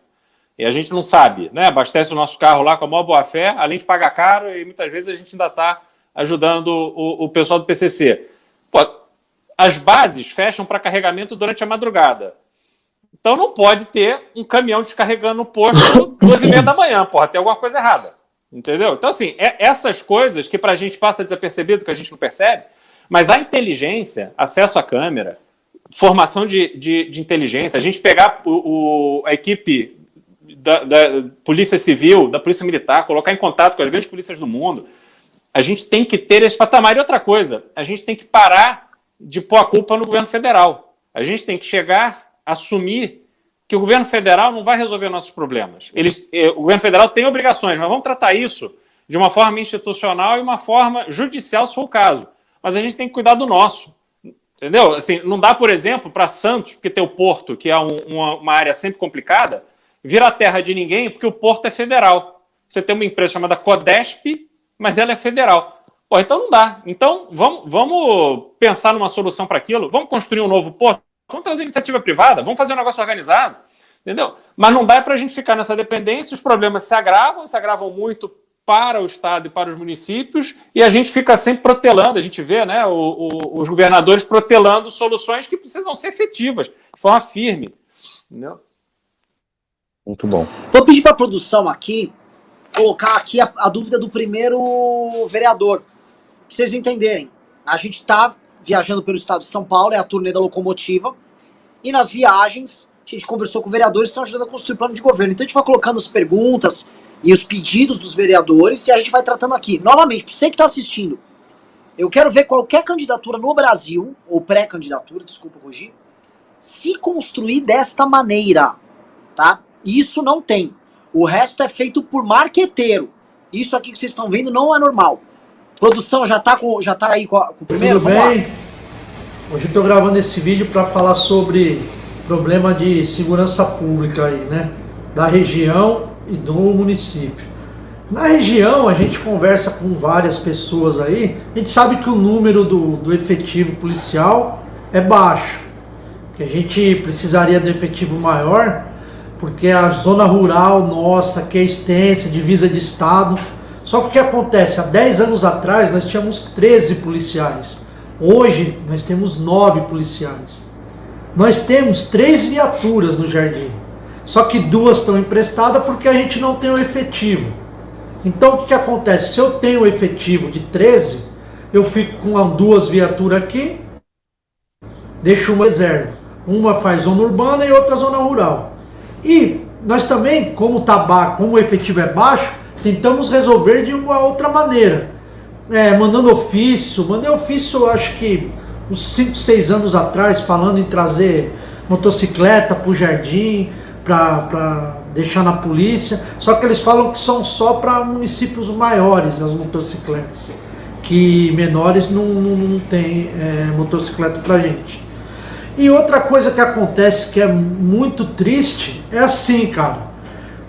e a gente não sabe, né? Abastece o nosso carro lá com a maior boa-fé, além de pagar caro, e muitas vezes a gente ainda está ajudando o pessoal do PCC. Pô, as bases fecham para carregamento durante a madrugada. Então não pode ter um caminhão descarregando no posto 2h30 da manhã, porra, tem alguma coisa errada. Entendeu? Então, assim, essas coisas que para a gente passa desapercebido, que a gente não percebe, mas a inteligência, acesso à câmera, formação de inteligência, a gente pegar a equipe da Polícia Civil, da Polícia Militar, colocar em contato com as grandes polícias do mundo, a gente tem que ter esse patamar. E outra coisa, a gente tem que parar de pôr a culpa no governo federal. A gente tem que chegar, assumir que o governo federal não vai resolver nossos problemas. O governo federal tem obrigações, mas vamos tratar isso de uma forma institucional e uma forma judicial, se for o caso. Mas a gente tem que cuidar do nosso, entendeu? Assim, não dá, por exemplo, para Santos, porque tem o porto, que é uma área sempre complicada, virar terra de ninguém, porque o porto é federal. Você tem uma empresa chamada Codesp, mas ela é federal. Pô, então não dá. Então vamos pensar numa solução para aquilo, vamos construir um novo porto, vamos trazer iniciativa privada, vamos fazer um negócio organizado, entendeu? Mas não dá para a gente ficar nessa dependência, os problemas se agravam muito para o Estado e para os municípios, e a gente fica sempre protelando, a gente vê, né, os governadores protelando soluções que precisam ser efetivas, de forma firme. Entendeu? Muito bom. Vou pedir para a produção aqui, colocar aqui a dúvida do primeiro vereador, pra vocês entenderem. A gente está viajando pelo estado de São Paulo, é a turnê da locomotiva, e nas viagens a gente conversou com vereadores que estão ajudando a construir plano de governo. Então a gente vai colocando as perguntas e os pedidos dos vereadores, e a gente vai tratando aqui. Novamente, para você que está assistindo, eu quero ver qualquer candidatura no Brasil, ou pré-candidatura, desculpa corrigir, se construir desta maneira, tá? Isso não tem. O resto é feito por marqueteiro. Isso aqui que vocês estão vendo não é normal. Produção, já tá aí com o primeiro? Tudo bem? Hoje eu estou gravando esse vídeo para falar sobre problema de segurança pública aí, né? Da região e do município. Na região, a gente conversa com várias pessoas aí, a gente sabe que o número do efetivo policial é baixo, que a gente precisaria de efetivo maior, porque a zona rural nossa, que é extensa, divisa de estado. Só que o que acontece? Há 10 anos atrás nós tínhamos 13 policiais. Hoje nós temos 9 policiais. Nós temos 3 viaturas no Jardim. Só que 2 estão emprestadas porque a gente não tem o efetivo. Então o que acontece? Se eu tenho o efetivo de 13, eu fico com 2 viaturas aqui, deixo uma reserva. Uma faz zona urbana e outra zona rural. E nós também, como o efetivo é baixo, tentamos resolver de uma outra maneira. Mandei ofício, acho que uns 5, 6 anos atrás, falando em trazer motocicleta para o Jardim, para deixar na polícia. Só que eles falam que são só para municípios maiores as motocicletas, que menores não tem motocicleta para gente. E outra coisa que acontece que é muito triste é assim, cara.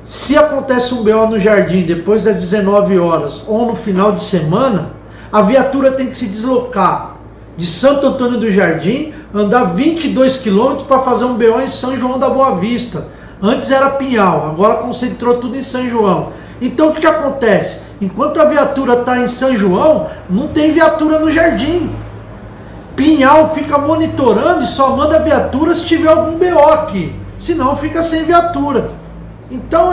Se acontece um BO no Jardim depois das 19 horas ou no final de semana, a viatura tem que se deslocar de Santo Antônio do Jardim, andar 22 quilômetros para fazer um BO em São João da Boa Vista. Antes era Pinhal, agora concentrou tudo em São João. Então o que acontece? Enquanto a viatura está em São João, não tem viatura no Jardim. Pinhal fica monitorando e só manda viatura se tiver algum BO aqui, senão fica sem viatura. Então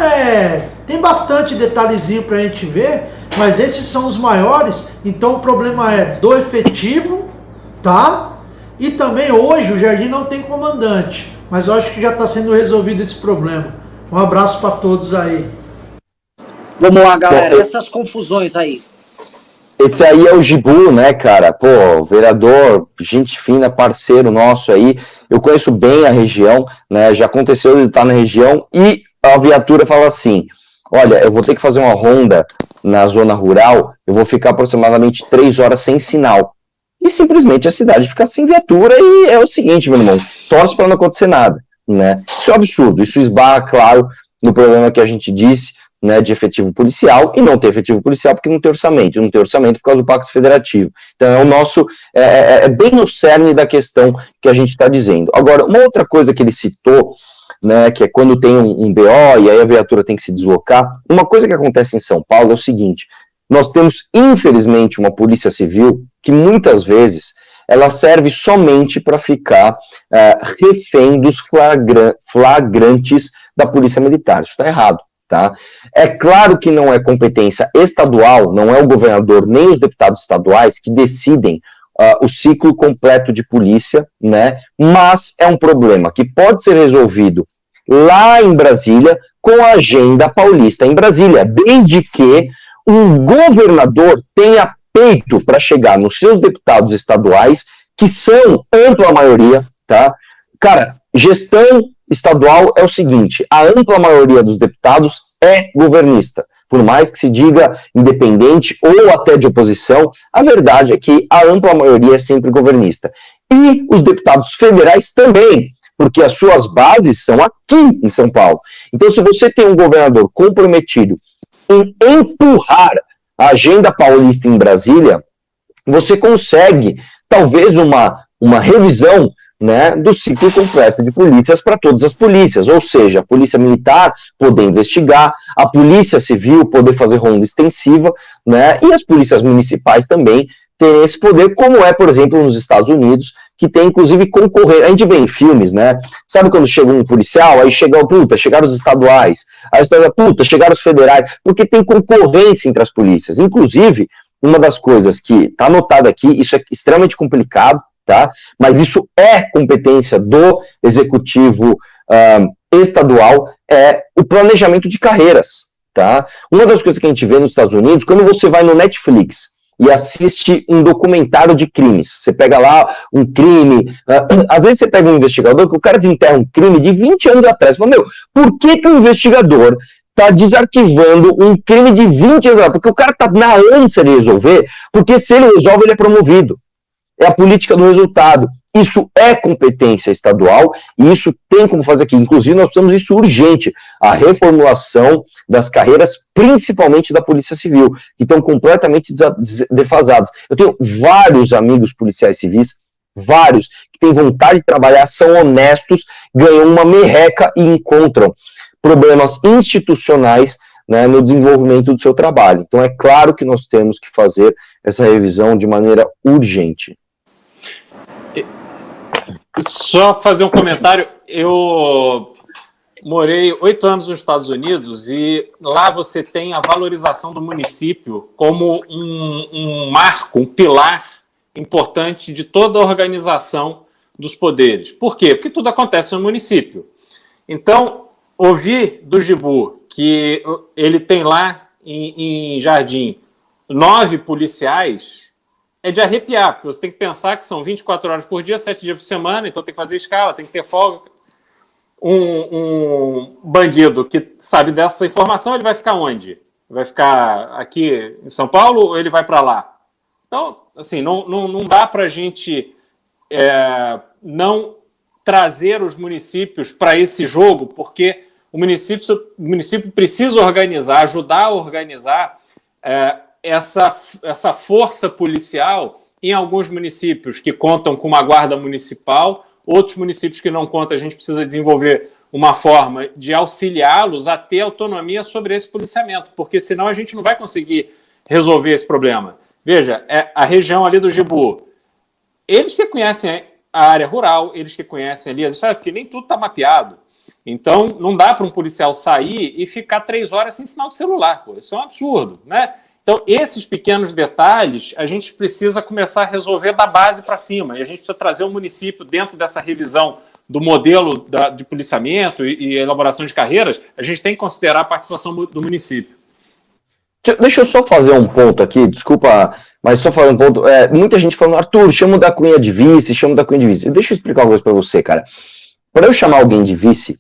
tem bastante detalhezinho pra gente ver, mas esses são os maiores. Então o problema é do efetivo, tá? E também hoje o Jardim não tem comandante, mas eu acho que já está sendo resolvido esse problema. Um abraço para todos aí. Vamos lá, galera, essas confusões aí. Esse aí é o Gibu, né, cara? Pô, vereador, gente fina, parceiro nosso aí. Eu conheço bem a região, né? Já aconteceu de estar na região e a viatura fala assim: olha, eu vou ter que fazer uma ronda na zona rural, eu vou ficar aproximadamente 3 horas sem sinal. E simplesmente a cidade fica sem viatura e é o seguinte, meu irmão, torce para não acontecer nada, né? Isso é um absurdo, isso esbarra, claro, no problema que a gente disse, né, de efetivo policial, e não ter efetivo policial porque não tem orçamento por causa do Pacto Federativo. Então é o nosso, bem no cerne da questão que a gente está dizendo. Agora, uma outra coisa que ele citou, né, que é quando tem um BO e aí a viatura tem que se deslocar, uma coisa que acontece em São Paulo é o seguinte: nós temos, infelizmente, uma polícia civil que muitas vezes ela serve somente para ficar refém dos flagrantes da polícia militar. Isso está errado. Tá? É claro que não é competência estadual, não é o governador nem os deputados estaduais que decidem o ciclo completo de polícia, né? Mas é um problema que pode ser resolvido lá em Brasília com a agenda paulista em Brasília, desde que um governador tenha peito para chegar nos seus deputados estaduais, que são ampla maioria, tá? Cara, gestão estadual é o seguinte: a ampla maioria dos deputados é governista. Por mais que se diga independente ou até de oposição, a verdade é que a ampla maioria é sempre governista. E os deputados federais também, porque as suas bases são aqui em São Paulo. Então, se você tem um governador comprometido em empurrar a agenda paulista em Brasília, você consegue, talvez, uma revisão, né, do ciclo completo de polícias para todas as polícias, ou seja, a polícia militar poder investigar, a polícia civil poder fazer ronda extensiva, né, e as polícias municipais também terem esse poder, como é, por exemplo, nos Estados Unidos, que tem, inclusive, concorrência. A gente vê em filmes, né, sabe quando chega um policial, aí chega, chegaram os estaduais, aí os estaduais, chegaram os federais, porque tem concorrência entre as polícias. Inclusive, uma das coisas que está anotada aqui, isso é extremamente complicado, tá? Mas isso é competência do executivo estadual, é o planejamento de carreiras, tá? Uma das coisas que a gente vê nos Estados Unidos, quando você vai no Netflix e assiste um documentário de crimes, você pega lá um crime, às vezes você pega um investigador que o cara desenterra um crime de 20 anos atrás, você fala, meu, por que o investigador tá desarquivando um crime de 20 anos, porque o cara tá na ânsia de resolver, porque se ele resolve, ele é promovido. É a política do resultado. Isso é competência estadual e isso tem como fazer aqui. Inclusive, nós precisamos disso urgente, a reformulação das carreiras, principalmente da Polícia Civil, que estão completamente defasadas. Eu tenho vários amigos policiais civis, vários, que têm vontade de trabalhar, são honestos, ganham uma merreca e encontram problemas institucionais, né, no desenvolvimento do seu trabalho. Então, é claro que nós temos que fazer essa revisão de maneira urgente. Só fazer um comentário, eu morei 8 anos nos Estados Unidos e lá você tem a valorização do município como um marco, um pilar importante de toda a organização dos poderes. Por quê? Porque tudo acontece no município. Então, ouvir do Gibu que ele tem lá em Jardim 9 policiais é de arrepiar, porque você tem que pensar que são 24 horas por dia, 7 dias por semana, então tem que fazer escala, tem que ter folga. Um bandido que sabe dessa informação, ele vai ficar onde? Vai ficar aqui em São Paulo ou ele vai para lá? Então, assim, não dá para a gente não trazer os municípios para esse jogo, porque o município precisa organizar, ajudar a organizar essa força policial em alguns municípios que contam com uma guarda municipal, outros municípios que não contam, a gente precisa desenvolver uma forma de auxiliá-los a ter autonomia sobre esse policiamento, porque senão a gente não vai conseguir resolver esse problema. Veja, a região ali do Gibu, eles que conhecem a área rural, eles que conhecem ali as estradas, porque nem tudo está mapeado. Então, não dá para um policial sair e ficar 3 horas sem sinal de celular. Pô. Isso é um absurdo, né? Então, esses pequenos detalhes, a gente precisa começar a resolver da base para cima. E a gente precisa trazer o município dentro dessa revisão do modelo de policiamento e elaboração de carreiras. A gente tem que considerar a participação do município. Deixa eu só fazer um ponto aqui, desculpa, mas só fazer um ponto. Muita gente falando, Arthur, chama o da Cunha de vice, chama o da Cunha de vice. Deixa eu explicar uma coisa para você, cara. Para eu chamar alguém de vice,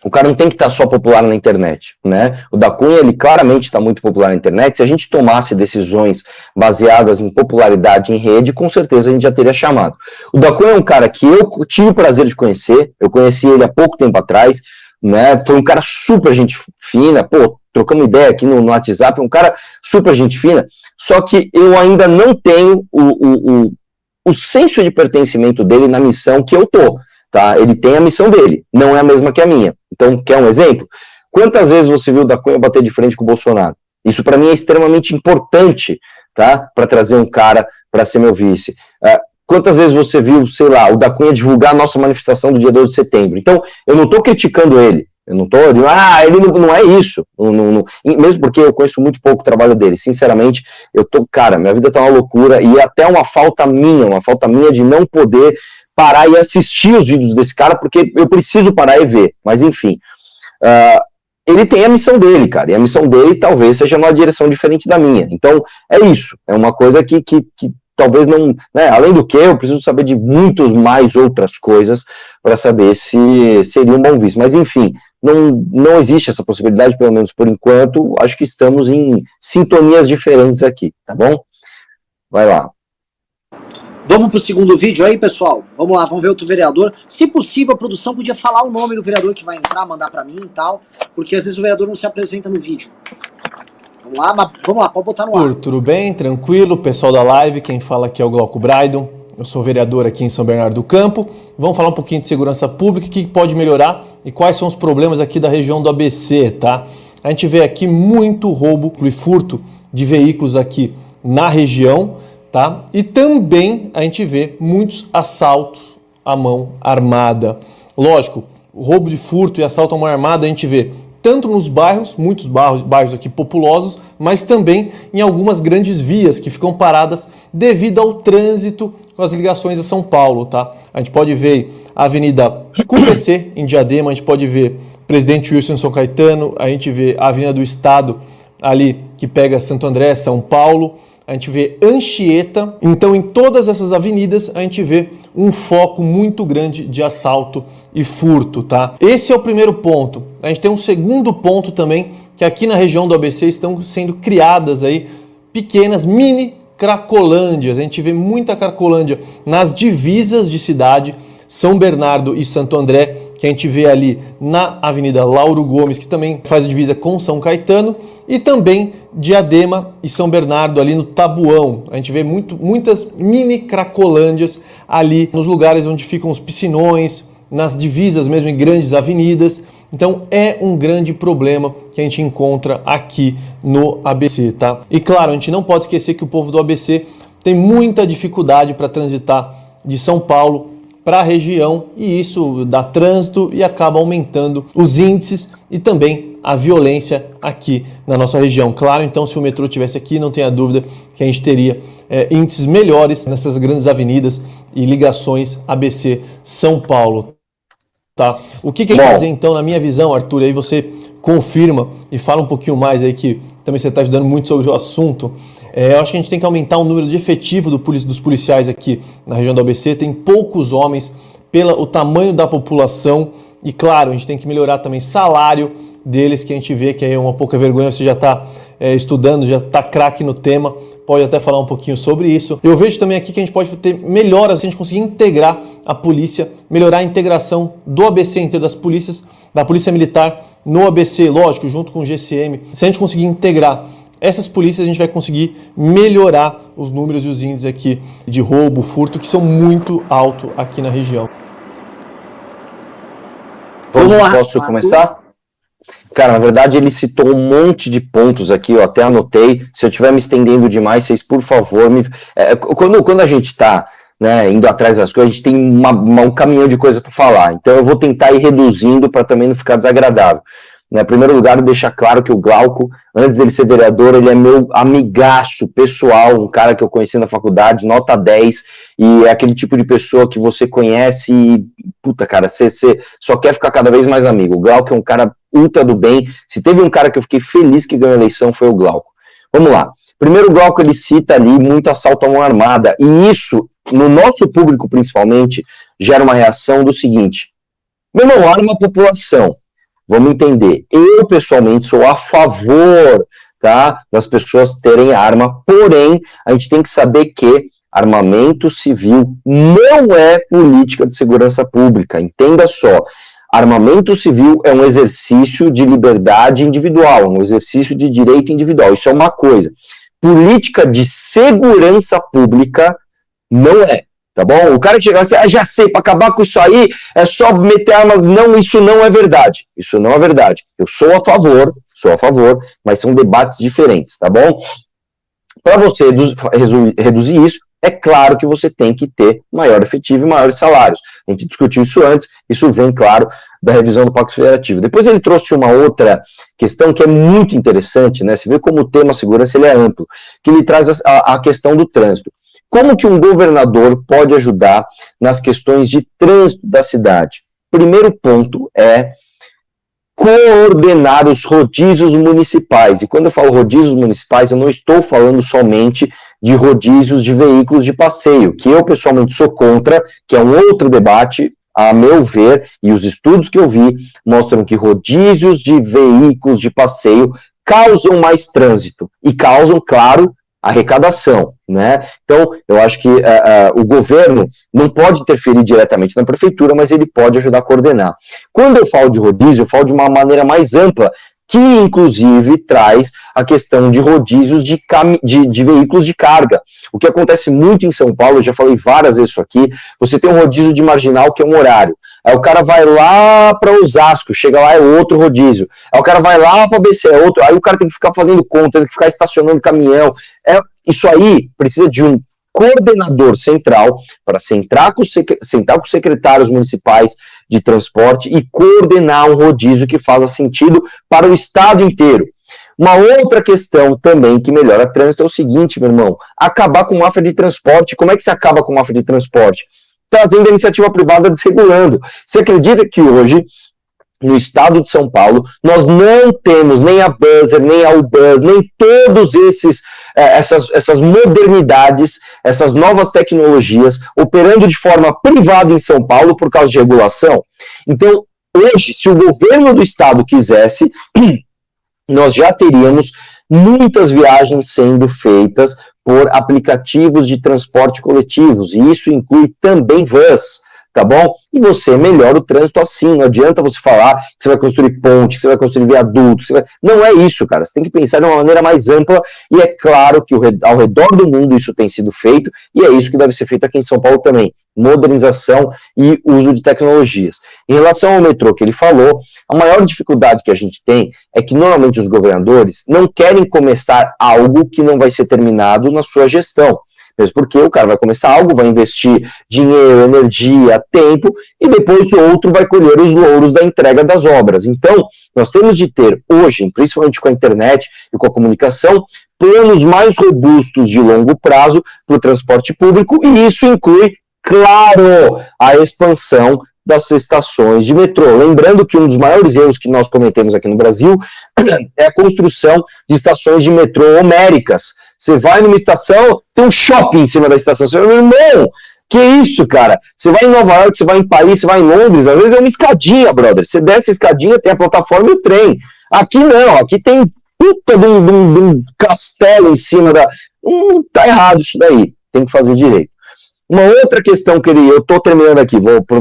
o cara não tem que estar só popular na internet, né? O da Cunha, ele claramente está muito popular na internet. Se a gente tomasse decisões baseadas em popularidade em rede, com certeza a gente já teria chamado. O da Cunha é um cara que eu tive o prazer de conhecer, eu conheci ele há pouco tempo atrás, né? Foi um cara super gente fina, pô, trocamos ideia aqui no WhatsApp, um cara super gente fina, só que eu ainda não tenho o senso de pertencimento dele na missão que eu tô. Tá? Ele tem a missão dele, não é a mesma que a minha. Então, quer um exemplo? Quantas vezes você viu o da Cunha bater de frente com o Bolsonaro? Isso para mim é extremamente importante, tá? Para trazer um cara para ser meu vice. Quantas vezes você viu, sei lá, o da Cunha divulgar a nossa manifestação do dia 2 de setembro? Então, eu não estou criticando ele. Eu não estou dizendo, ele não é isso. Mesmo porque eu conheço muito pouco o trabalho dele. Sinceramente, cara, minha vida tá uma loucura e é até uma falta minha de não poder parar e assistir os vídeos desse cara, porque eu preciso parar e ver, mas enfim, ele tem a missão dele, cara, e a missão dele talvez seja numa direção diferente da minha, então é isso, é uma coisa que talvez não, né, além do que, eu preciso saber de muitas mais outras coisas para saber se seria um bom vice, mas enfim, não existe essa possibilidade, pelo menos por enquanto, acho que estamos em sintonias diferentes aqui, tá bom? Vai lá. Vamos pro segundo vídeo aí, pessoal? Vamos lá, vamos ver outro vereador. Se possível, a produção podia falar o nome do vereador que vai entrar, mandar pra mim e tal, porque às vezes o vereador não se apresenta no vídeo. Vamos lá, mas vamos lá, pode botar no ar. Tudo bem? Tranquilo? Pessoal da live, quem fala aqui é o Glauco Braidon. Eu sou vereador aqui em São Bernardo do Campo. Vamos falar um pouquinho de segurança pública, o que pode melhorar e quais são os problemas aqui da região do ABC, tá? A gente vê aqui muito roubo e furto de veículos aqui na região, tá? E também a gente vê muitos assaltos à mão armada. Lógico, roubo de furto e assalto à mão armada a gente vê tanto nos bairros, muitos bairros aqui populosos, mas também em algumas grandes vias que ficam paradas devido ao trânsito com as ligações a São Paulo, tá? A gente pode ver a Avenida CUPC em Diadema, a gente pode ver Presidente Wilson em São Caetano, a gente vê a Avenida do Estado ali que pega Santo André, São Paulo, a gente vê Anchieta. Então, em todas essas avenidas, a gente vê um foco muito grande de assalto e furto, tá? Esse é o primeiro ponto. A gente tem um segundo ponto também, que aqui na região do ABC estão sendo criadas aí pequenas mini cracolândias. A gente vê muita cracolândia nas divisas de cidade, São Bernardo e Santo André, que a gente vê ali na Avenida Lauro Gomes, que também faz a divisa com São Caetano, e também Diadema e São Bernardo ali no Tabuão. A gente vê muitas mini cracolândias ali nos lugares onde ficam os piscinões, nas divisas mesmo, em grandes avenidas. Então é um grande problema que a gente encontra aqui no ABC, tá? E claro, a gente não pode esquecer que o povo do ABC tem muita dificuldade para transitar de São Paulo para a região, e isso dá trânsito e acaba aumentando os índices e também a violência aqui na nossa região. Claro, então, se o metrô estivesse aqui, não tenha dúvida que a gente teria índices melhores nessas grandes avenidas e ligações ABC São Paulo. Tá? O que a gente fazer então, na minha visão, Arthur, aí você confirma e fala um pouquinho mais aí, que também você está ajudando muito sobre o assunto. Eu acho que a gente tem que aumentar o número de efetivo dos policiais aqui na região do ABC. Tem poucos homens pelo tamanho da população e, claro, a gente tem que melhorar também o salário deles, que a gente vê que é uma pouca vergonha. Você já está estudando, já está craque no tema, pode até falar um pouquinho sobre isso. Eu vejo também aqui que a gente pode ter melhoras se a gente conseguir integrar a polícia, melhorar a integração do ABC inteiro, das polícias, da Polícia Militar no ABC, lógico, junto com o GCM. Se a gente conseguir integrar essas polícias, a gente vai conseguir melhorar os números e os índices aqui de roubo, furto, que são muito altos aqui na região. Posso começar? Cara, na verdade ele citou um monte de pontos aqui, eu até anotei. Se eu estiver me estendendo demais, vocês, por favor, quando a gente está indo atrás das coisas, a gente tem um caminhão de coisa para falar. Então eu vou tentar ir reduzindo para também não ficar desagradável. Em primeiro lugar, deixar claro que o Glauco, antes dele ser vereador, ele é meu amigaço pessoal, um cara que eu conheci na faculdade, nota 10, e é aquele tipo de pessoa que você conhece e, puta, cara, você só quer ficar cada vez mais amigo. O Glauco é um cara ultra do bem. Se teve um cara que eu fiquei feliz que ganhou a eleição, foi o Glauco. Vamos lá. Primeiro, o Glauco, ele cita ali muito assalto à mão armada, e isso, no nosso público principalmente, gera uma reação do seguinte: meu irmão, arma a população. Vamos entender, eu pessoalmente sou a favor, tá, das pessoas terem arma, porém, a gente tem que saber que armamento civil não é política de segurança pública. Entenda só, armamento civil é um exercício de liberdade individual, um exercício de direito individual, isso é uma coisa. Política de segurança pública não é. Tá bom? O cara que chega assim, já sei, para acabar com isso aí, é só meter arma. Não, isso não é verdade. Isso não é verdade. Eu sou a favor, mas são debates diferentes, tá bom? Para você reduzir isso, é claro que você tem que ter maior efetivo e maiores salários. A gente discutiu isso antes, isso vem, claro, da revisão do Pacto Federativo. Depois ele trouxe uma outra questão que é muito interessante, né? Você vê como o tema segurança ele é amplo, que ele traz a questão do trânsito. Como que um governador pode ajudar nas questões de trânsito da cidade? Primeiro ponto é coordenar os rodízios municipais. E quando eu falo rodízios municipais, eu não estou falando somente de rodízios de veículos de passeio, que eu pessoalmente sou contra, que é um outro debate, a meu ver, e os estudos que eu vi mostram que rodízios de veículos de passeio causam mais trânsito e causam, claro, arrecadação, né? Então, eu acho que o governo não pode interferir diretamente na prefeitura, mas ele pode ajudar a coordenar. Quando eu falo de rodízio, eu falo de uma maneira mais ampla, que inclusive traz a questão de rodízios de veículos de carga. O que acontece muito em São Paulo, eu já falei várias vezes isso aqui, você tem um rodízio de marginal que é um horário. Aí o cara vai lá para Osasco, chega lá, é outro rodízio. Aí o cara vai lá para BC, é outro. Aí o cara tem que ficar fazendo conta, tem que ficar estacionando caminhão. Isso aí precisa de um coordenador central para sentar com os secretários municipais de transporte e coordenar um rodízio que faça sentido para o estado inteiro. Uma outra questão também que melhora o trânsito é o seguinte, meu irmão, acabar com máfia de transporte. Como é que se acaba com máfia de transporte? Trazendo a iniciativa privada desregulando. Você acredita que hoje, no estado de São Paulo, nós não temos nem a Buzzer, nem a Ubus, nem todos esses essas modernidades, essas novas tecnologias, operando de forma privada em São Paulo por causa de regulação. Então, hoje, se o governo do estado quisesse, nós já teríamos muitas viagens sendo feitas por aplicativos de transporte coletivos, e isso inclui também vans, tá bom? E você melhora o trânsito assim, não adianta você falar que você vai construir ponte, que você vai construir viaduto, não é isso, cara, você tem que pensar de uma maneira mais ampla, e é claro que ao redor do mundo isso tem sido feito, e é isso que deve ser feito aqui em São Paulo também, modernização e uso de tecnologias. Em relação ao metrô que ele falou, a maior dificuldade que a gente tem é que normalmente os governadores não querem começar algo que não vai ser terminado na sua gestão. Mesmo porque o cara vai começar algo, vai investir dinheiro, energia, tempo, e depois o outro vai colher os louros da entrega das obras. Então, nós temos de ter hoje, principalmente com a internet e com a comunicação, planos mais robustos de longo prazo para o transporte público, e isso inclui, claro, a expansão das estações de metrô. Lembrando que um dos maiores erros que nós cometemos aqui no Brasil é a construção de estações de metrô homéricas. Você vai numa estação, tem um shopping em cima da estação. Você fala, irmão, que isso, cara? Você vai em Nova York, você vai em Paris, você vai em Londres, às vezes é uma escadinha, brother. Você desce a escadinha, tem a plataforma e o trem. Aqui não, aqui tem puta de um castelo em cima da... tá errado isso daí, tem que fazer direito. Uma outra questão que eu tô terminando aqui,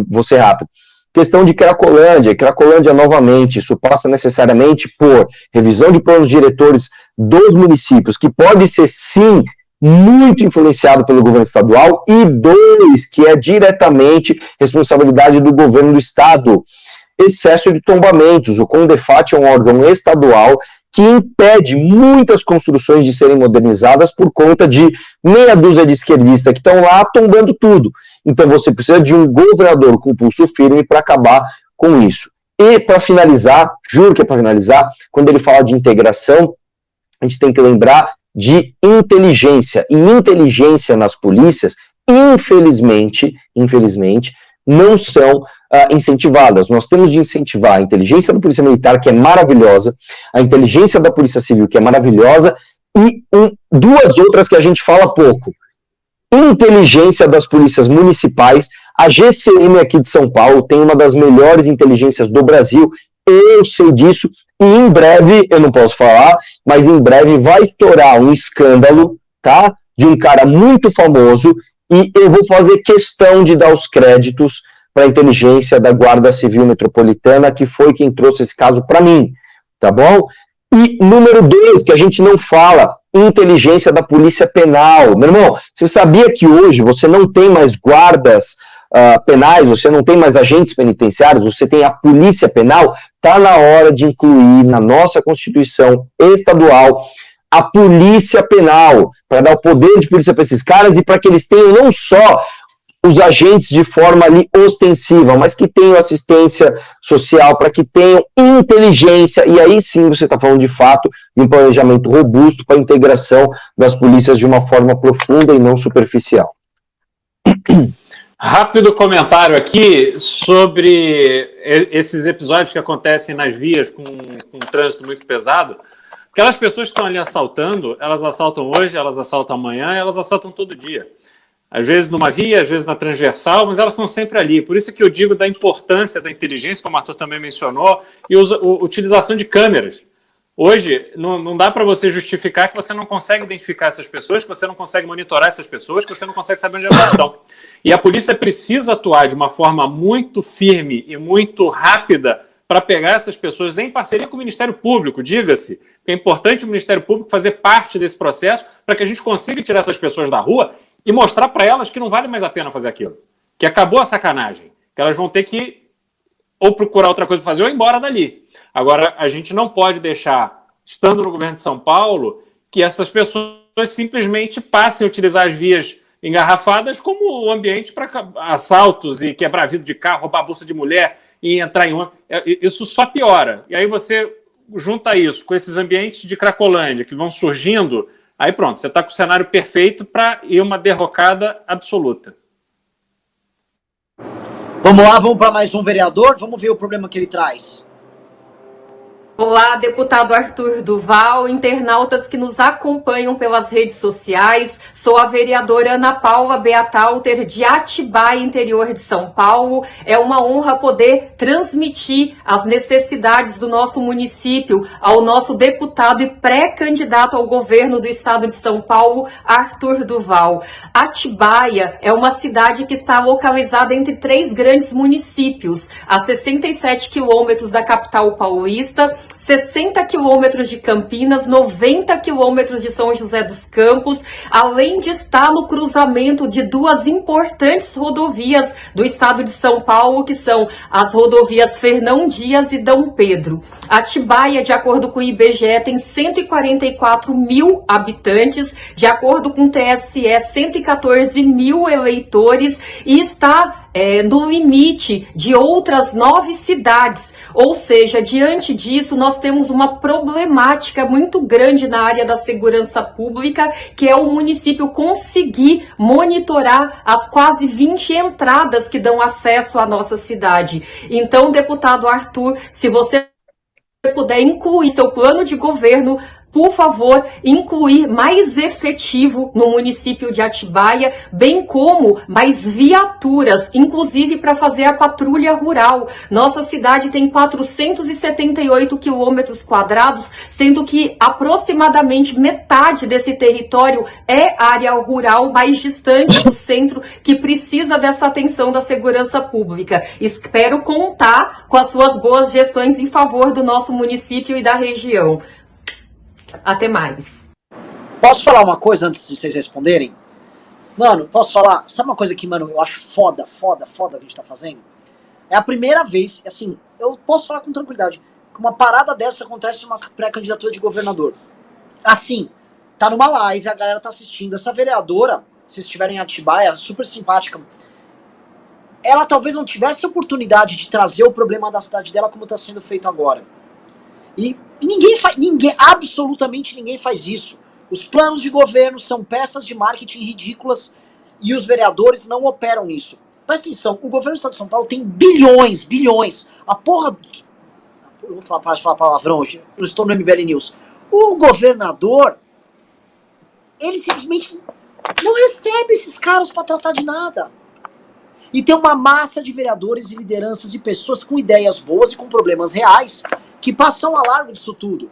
vou ser rápido. Questão de Cracolândia novamente, isso passa necessariamente por revisão de planos diretores dos municípios, que pode ser sim muito influenciado pelo governo estadual, e dois, que é diretamente responsabilidade do governo do estado, excesso de tombamentos. O CONDEFAT é um órgão estadual que impede muitas construções de serem modernizadas por conta de meia dúzia de esquerdistas que estão lá tombando tudo. Então você precisa de um governador com pulso firme para acabar com isso. E para finalizar, juro que é para finalizar, quando ele fala de integração, a gente tem que lembrar de inteligência. E inteligência nas polícias, infelizmente, não são incentivadas. Nós temos de incentivar a inteligência da Polícia Militar, que é maravilhosa, a inteligência da Polícia Civil, que é maravilhosa, e duas outras que a gente fala pouco. Inteligência das polícias municipais. A GCM aqui de São Paulo tem uma das melhores inteligências do Brasil, eu sei disso, e em breve, eu não posso falar, mas em breve vai estourar um escândalo, tá? De um cara muito famoso, e eu vou fazer questão de dar os créditos para a inteligência da Guarda Civil Metropolitana, que foi quem trouxe esse caso para mim, tá bom? E número 2, que a gente não fala, inteligência da Polícia Penal. Meu irmão, você sabia que hoje você não tem mais guardas penais, você não tem mais agentes penitenciários, você tem a Polícia Penal? Está na hora de incluir na nossa Constituição estadual a Polícia Penal, para dar o poder de polícia para esses caras e para que eles tenham não só os agentes de forma ali ostensiva, mas que tenham assistência social, para que tenham inteligência, e aí sim você está falando de fato de um planejamento robusto para a integração das polícias de uma forma profunda e não superficial. Rápido comentário aqui sobre esses episódios que acontecem nas vias com trânsito muito pesado. Aquelas pessoas que estão ali assaltando, elas assaltam hoje, elas assaltam amanhã, elas assaltam todo dia. Às vezes numa via, às vezes na transversal, mas elas estão sempre ali. Por isso que eu digo da importância da inteligência, como o Arthur também mencionou, e a utilização de câmeras. Hoje, não dá para você justificar que você não consegue identificar essas pessoas, que você não consegue monitorar essas pessoas, que você não consegue saber onde elas estão. E a polícia precisa atuar de uma forma muito firme e muito rápida para pegar essas pessoas em parceria com o Ministério Público, diga-se. É importante o Ministério Público fazer parte desse processo para que a gente consiga tirar essas pessoas da rua e mostrar para elas que não vale mais a pena fazer aquilo, que acabou a sacanagem, que elas vão ter que ou procurar outra coisa para fazer ou ir embora dali. Agora, a gente não pode deixar, estando no governo de São Paulo, que essas pessoas simplesmente passem a utilizar as vias engarrafadas como ambiente para assaltos e quebrar vidro de carro, roubar a bolsa de mulher e entrar em uma... Isso só piora. E aí você junta isso com esses ambientes de Cracolândia que vão surgindo, aí pronto, você está com o cenário perfeito para ir uma derrocada absoluta. Vamos lá, vamos para mais um vereador, vamos ver o problema que ele traz. Olá, deputado Arthur Duval, internautas que nos acompanham pelas redes sociais. Sou a vereadora Ana Paula Beatalter, de Atibaia, interior de São Paulo. É uma honra poder transmitir as necessidades do nosso município ao nosso deputado e pré-candidato ao governo do estado de São Paulo, Arthur Duval. Atibaia é uma cidade que está localizada entre 3 grandes municípios, a 67 quilômetros da capital paulista, 60 quilômetros de Campinas, 90 quilômetros de São José dos Campos, além de estar no cruzamento de 2 importantes rodovias do estado de São Paulo, que são as rodovias Fernão Dias e Dom Pedro. Atibaia, de acordo com o IBGE, tem 144 mil habitantes, de acordo com o TSE, 114 mil eleitores e está no limite de outras 9 cidades. Ou seja, diante disso, nós temos uma problemática muito grande na área da segurança pública, que é o município conseguir monitorar as quase 20 entradas que dão acesso à nossa cidade. Então, deputado Arthur, se você puder incluir seu plano de governo, por favor, incluir mais efetivo no município de Atibaia, bem como mais viaturas, inclusive para fazer a patrulha rural. Nossa cidade tem 478 quilômetros quadrados, sendo que aproximadamente metade desse território é área rural mais distante do centro, que precisa dessa atenção da segurança pública. Espero contar com as suas boas gestões em favor do nosso município e da região. Até mais. Posso falar uma coisa antes de vocês responderem? Mano, posso falar? Sabe uma coisa que, mano, eu acho foda que a gente tá fazendo? É a primeira vez, assim, eu posso falar com tranquilidade, que uma parada dessa acontece numa pré-candidatura de governador. Assim, tá numa live, a galera tá assistindo. Essa vereadora, se vocês estiverem em Atibaia, super simpática, ela talvez não tivesse a oportunidade de trazer o problema da cidade dela como tá sendo feito agora. E absolutamente ninguém faz isso. Os planos de governo são peças de marketing ridículas e os vereadores não operam nisso. Presta atenção, o governo do estado de São Paulo tem bilhões. A porra... Eu vou parar de falar palavrão hoje, eu estou no MBL News. O governador, ele simplesmente não recebe esses caras pra tratar de nada. E tem uma massa de vereadores e lideranças e pessoas com ideias boas e com problemas reais que passam a largo disso tudo.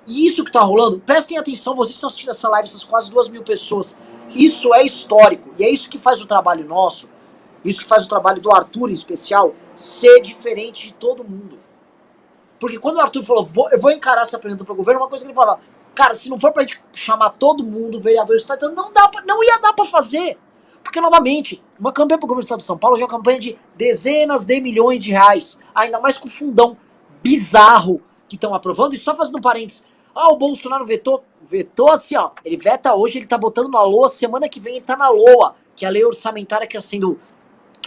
E isso que tá rolando, prestem atenção, vocês estão assistindo essa live, essas quase 2.000 pessoas. Isso é histórico. E é isso que faz o trabalho nosso, isso que faz o trabalho do Arthur em especial, ser diferente de todo mundo. Porque quando o Arthur falou, eu vou encarar essa pergunta pro governo, uma coisa que ele falava, cara, se não for pra gente chamar todo mundo, vereadores, então não ia dar pra fazer. Porque, novamente, uma campanha pro governo do estado de São Paulo já é uma campanha de dezenas de milhões de reais, ainda mais com o fundão bizarro que estão aprovando. E só fazendo um parênteses, o Bolsonaro vetou assim, ó, ele veta hoje, ele tá botando na LOA, semana que vem ele tá na LOA, que é a lei orçamentária que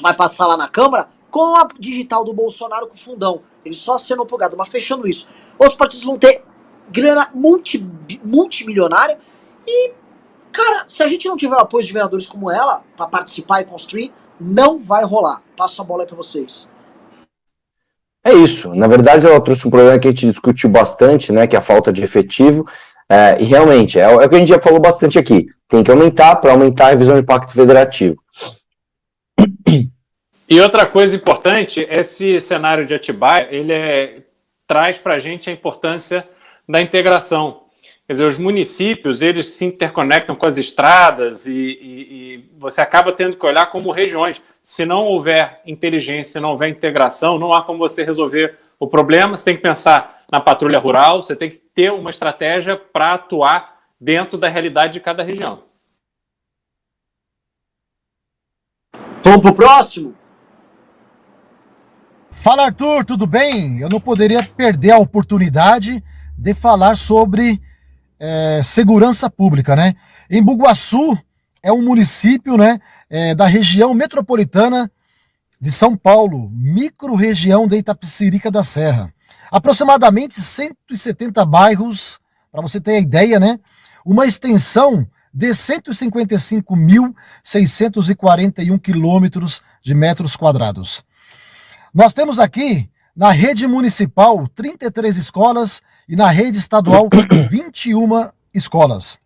vai passar lá na Câmara, com a digital do Bolsonaro com o fundão. Ele só assinou pro gado, mas fechando isso, os partidos vão ter grana multimilionária e, cara, se a gente não tiver o apoio de vereadores como ela, pra participar e construir, não vai rolar. Passo a bola aí pra vocês. É isso. Na verdade, ela trouxe um problema que a gente discutiu bastante, né, que é a falta de efetivo, e realmente, é o que a gente já falou bastante aqui. Tem que aumentar para aumentar a revisão do impacto federativo. E outra coisa importante, esse cenário de Atibaia, ele traz para a gente a importância da integração. Quer dizer, os municípios, eles se interconectam com as estradas e você acaba tendo que olhar como regiões. Se não houver inteligência, se não houver integração, não há como você resolver o problema. Você tem que pensar na patrulha rural, você tem que ter uma estratégia para atuar dentro da realidade de cada região. Vamos pro próximo? Fala, Arthur, tudo bem? Eu não poderia perder a oportunidade de falar sobre segurança pública, né? Embu Guaçu é um município, né, da região metropolitana de São Paulo, micro-região de Itapecerica da Serra. Aproximadamente 170 bairros, para você ter a ideia, né? Uma extensão de 155.641 quilômetros de metros quadrados. Nós temos aqui na rede municipal, 33 escolas e na rede estadual, 21 escolas.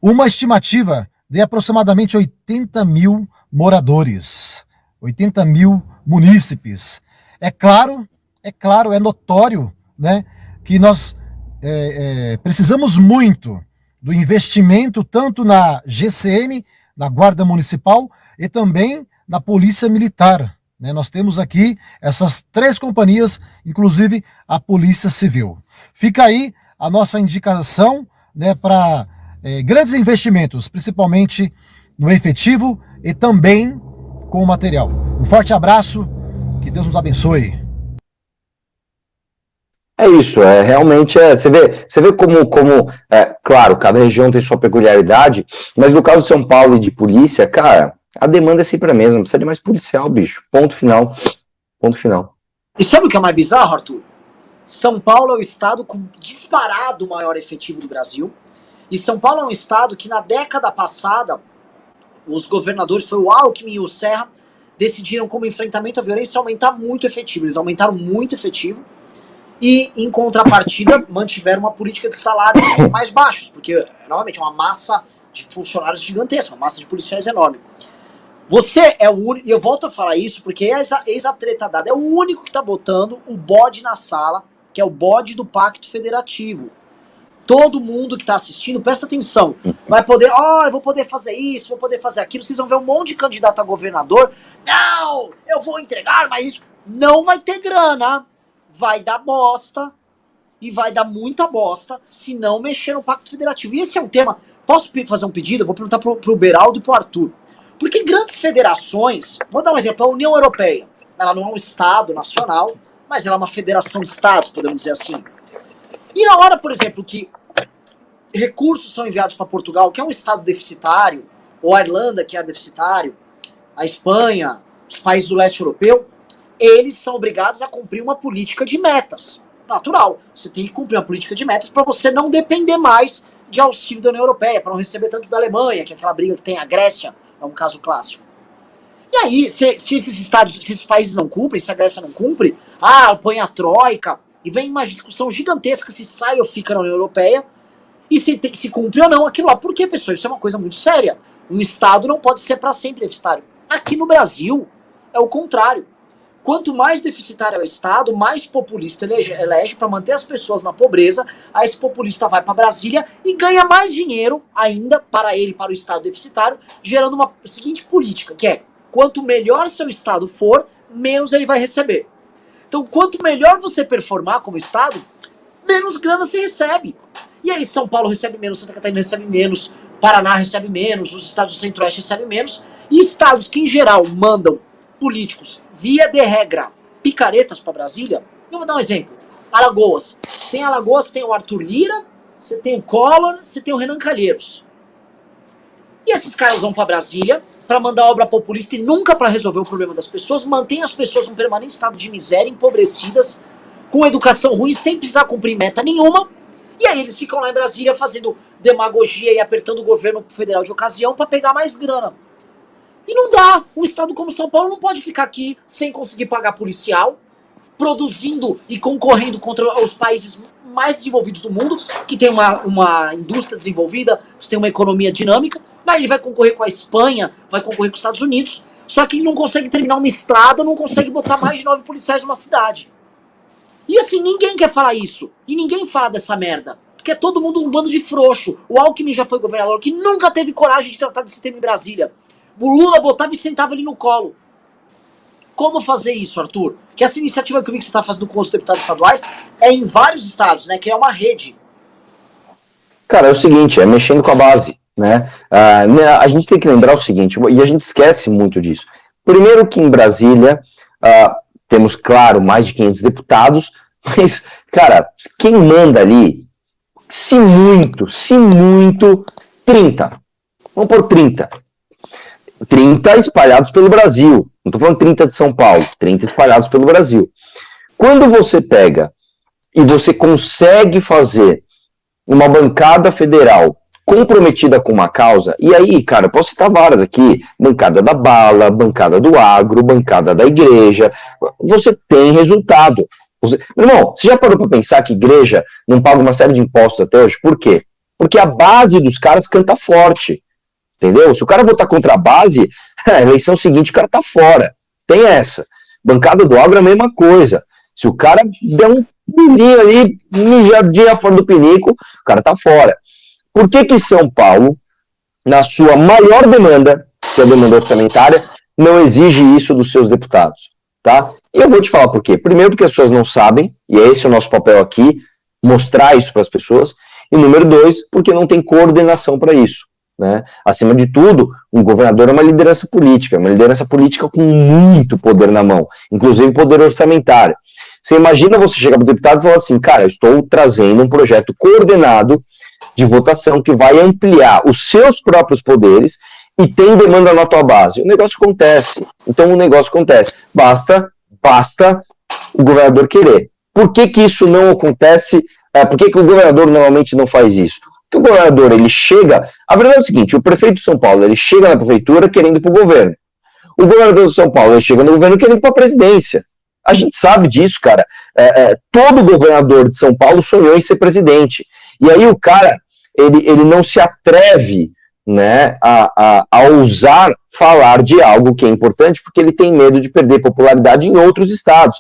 Uma estimativa de aproximadamente 80 mil moradores, 80 mil munícipes. É claro, é notório, né, que nós precisamos muito do investimento tanto na GCM, na Guarda Municipal, e também na Polícia Militar. Né? Nós temos aqui essas 3 companhias, inclusive a Polícia Civil. Fica aí a nossa indicação, né, para grandes investimentos, principalmente no efetivo e também com o material. Um forte abraço, que Deus nos abençoe. É isso, realmente você vê como claro, cada região tem sua peculiaridade, mas no caso de São Paulo e de polícia, cara, a demanda é sempre a mesma, precisa de mais policial, bicho, ponto final. E sabe o que é mais bizarro, Arthur? São Paulo é o estado com disparado maior efetivo do Brasil, e São Paulo é um estado que na década passada, os governadores, foi o Alckmin e o Serra, decidiram como enfrentamento à violência aumentar muito o efetivo, eles aumentaram muito o efetivo, e, em contrapartida, mantiveram uma política de salários mais baixos, porque, novamente, é uma massa de funcionários gigantesca, uma massa de policiais enorme. Você é o único, e eu volto a falar isso, porque eis a treta dada, é o único que está botando o bode na sala, que é o bode do Pacto Federativo. Todo mundo que está assistindo, presta atenção, vai poder, eu vou poder fazer isso, vou poder fazer aquilo, vocês vão ver um monte de candidato a governador, não, eu vou entregar, mas isso não vai ter grana. Vai dar bosta, e vai dar muita bosta, se não mexer no Pacto Federativo. E esse é um tema, posso fazer um pedido? Eu vou perguntar pro Beraldo e pro Arthur. Porque grandes federações, vou dar um exemplo, a União Europeia, ela não é um Estado nacional, mas ela é uma federação de Estados, podemos dizer assim. E na hora, por exemplo, que recursos são enviados para Portugal, que é um Estado deficitário, ou a Irlanda, que é deficitário, a Espanha, os países do leste europeu, eles são obrigados a cumprir uma política de metas. Natural, você tem que cumprir uma política de metas para você não depender mais de auxílio da União Europeia, para não receber tanto da Alemanha, que é aquela briga que tem a Grécia, é um caso clássico. E aí, se esses países não cumprem, se a Grécia não cumpre, põe a troika, e vem uma discussão gigantesca se sai ou fica na União Europeia, e se cumpre ou não aquilo lá. Por quê, pessoal? Isso é uma coisa muito séria. Um Estado não pode ser para sempre deficitário. Aqui no Brasil, é o contrário. Quanto mais deficitário é o Estado, mais populista ele elege para manter as pessoas na pobreza. Aí esse populista vai para Brasília e ganha mais dinheiro ainda para ele, para o Estado deficitário, gerando uma seguinte política, que é, quanto melhor seu Estado for, menos ele vai receber. Então, quanto melhor você performar como Estado, menos grana você recebe. E aí São Paulo recebe menos, Santa Catarina recebe menos, Paraná recebe menos, os estados do Centro-Oeste recebem menos, e estados que, em geral, mandam políticos, via de regra, picaretas para Brasília. Eu vou dar um exemplo. Alagoas. Tem Alagoas, tem o Arthur Lira, você tem o Collor, você tem o Renan Calheiros. E esses caras vão para Brasília para mandar obra populista e nunca para resolver o problema das pessoas, mantém as pessoas num permanente estado de miséria, empobrecidas, com educação ruim, sem precisar cumprir meta nenhuma. E aí eles ficam lá em Brasília fazendo demagogia e apertando o governo federal de ocasião para pegar mais grana. E não dá. Um estado como São Paulo não pode ficar aqui sem conseguir pagar policial, produzindo e concorrendo contra os países mais desenvolvidos do mundo, que tem uma indústria desenvolvida, você tem uma economia dinâmica, mas ele vai concorrer com a Espanha, vai concorrer com os Estados Unidos, só que ele não consegue terminar uma estrada, não consegue botar mais de 9 policiais numa cidade. E assim, ninguém quer falar isso, e ninguém fala dessa merda, porque é todo mundo um bando de frouxo. O Alckmin já foi governador, que nunca teve coragem de tratar desse tema em Brasília. O Lula botava e sentava ali no colo. Como fazer isso, Arthur? Que essa iniciativa que eu vi que você está fazendo com os deputados estaduais é em vários estados, né? Que é uma rede. Cara, é o seguinte, é mexendo com a base, né? A gente tem que lembrar o seguinte, e a gente esquece muito disso. Primeiro que em Brasília temos, claro, mais de 500 deputados, mas, cara, quem manda ali, se muito, 30. Vamos por 30. 30 espalhados pelo Brasil. Não estou falando 30 de São Paulo, 30 espalhados pelo Brasil. Quando você pega e você consegue fazer uma bancada federal comprometida com uma causa, e aí, cara, eu posso citar várias aqui, bancada da bala, bancada do agro, bancada da igreja, você tem resultado. Meu irmão, você já parou para pensar que igreja não paga uma série de impostos até hoje? Por quê? Porque a base dos caras canta forte, entendeu? Se o cara votar contra a base, a eleição seguinte o cara tá fora. Tem essa. Bancada do agro é a mesma coisa. Se o cara der um pulinho ali, mijadinha fora do pinico, o cara tá fora. Por que São Paulo, na sua maior demanda, que é a demanda orçamentária, não exige isso dos seus deputados? Tá? E eu vou te falar por quê. Primeiro, porque as pessoas não sabem, e esse é o nosso papel aqui, mostrar isso para as pessoas. E número 2, porque não tem coordenação para isso. Né? Acima de tudo, um governador é uma liderança política com muito poder na mão, inclusive poder orçamentário. Você imagina você chegar para o deputado e falar assim, cara, eu estou trazendo um projeto coordenado de votação que vai ampliar os seus próprios poderes e tem demanda na tua base. O negócio acontece. Então o negócio acontece. Basta o governador querer. Por que isso não acontece? Por que o governador normalmente não faz isso? Porque o governador, ele chega... A verdade é o seguinte, o prefeito de São Paulo, ele chega na prefeitura querendo ir para o governo. O governador de São Paulo, ele chega no governo querendo ir para a presidência. A gente sabe disso, cara. Todo governador de São Paulo sonhou em ser presidente. E aí o cara, ele não se atreve, né, a ousar falar de algo que é importante, porque ele tem medo de perder popularidade em outros estados.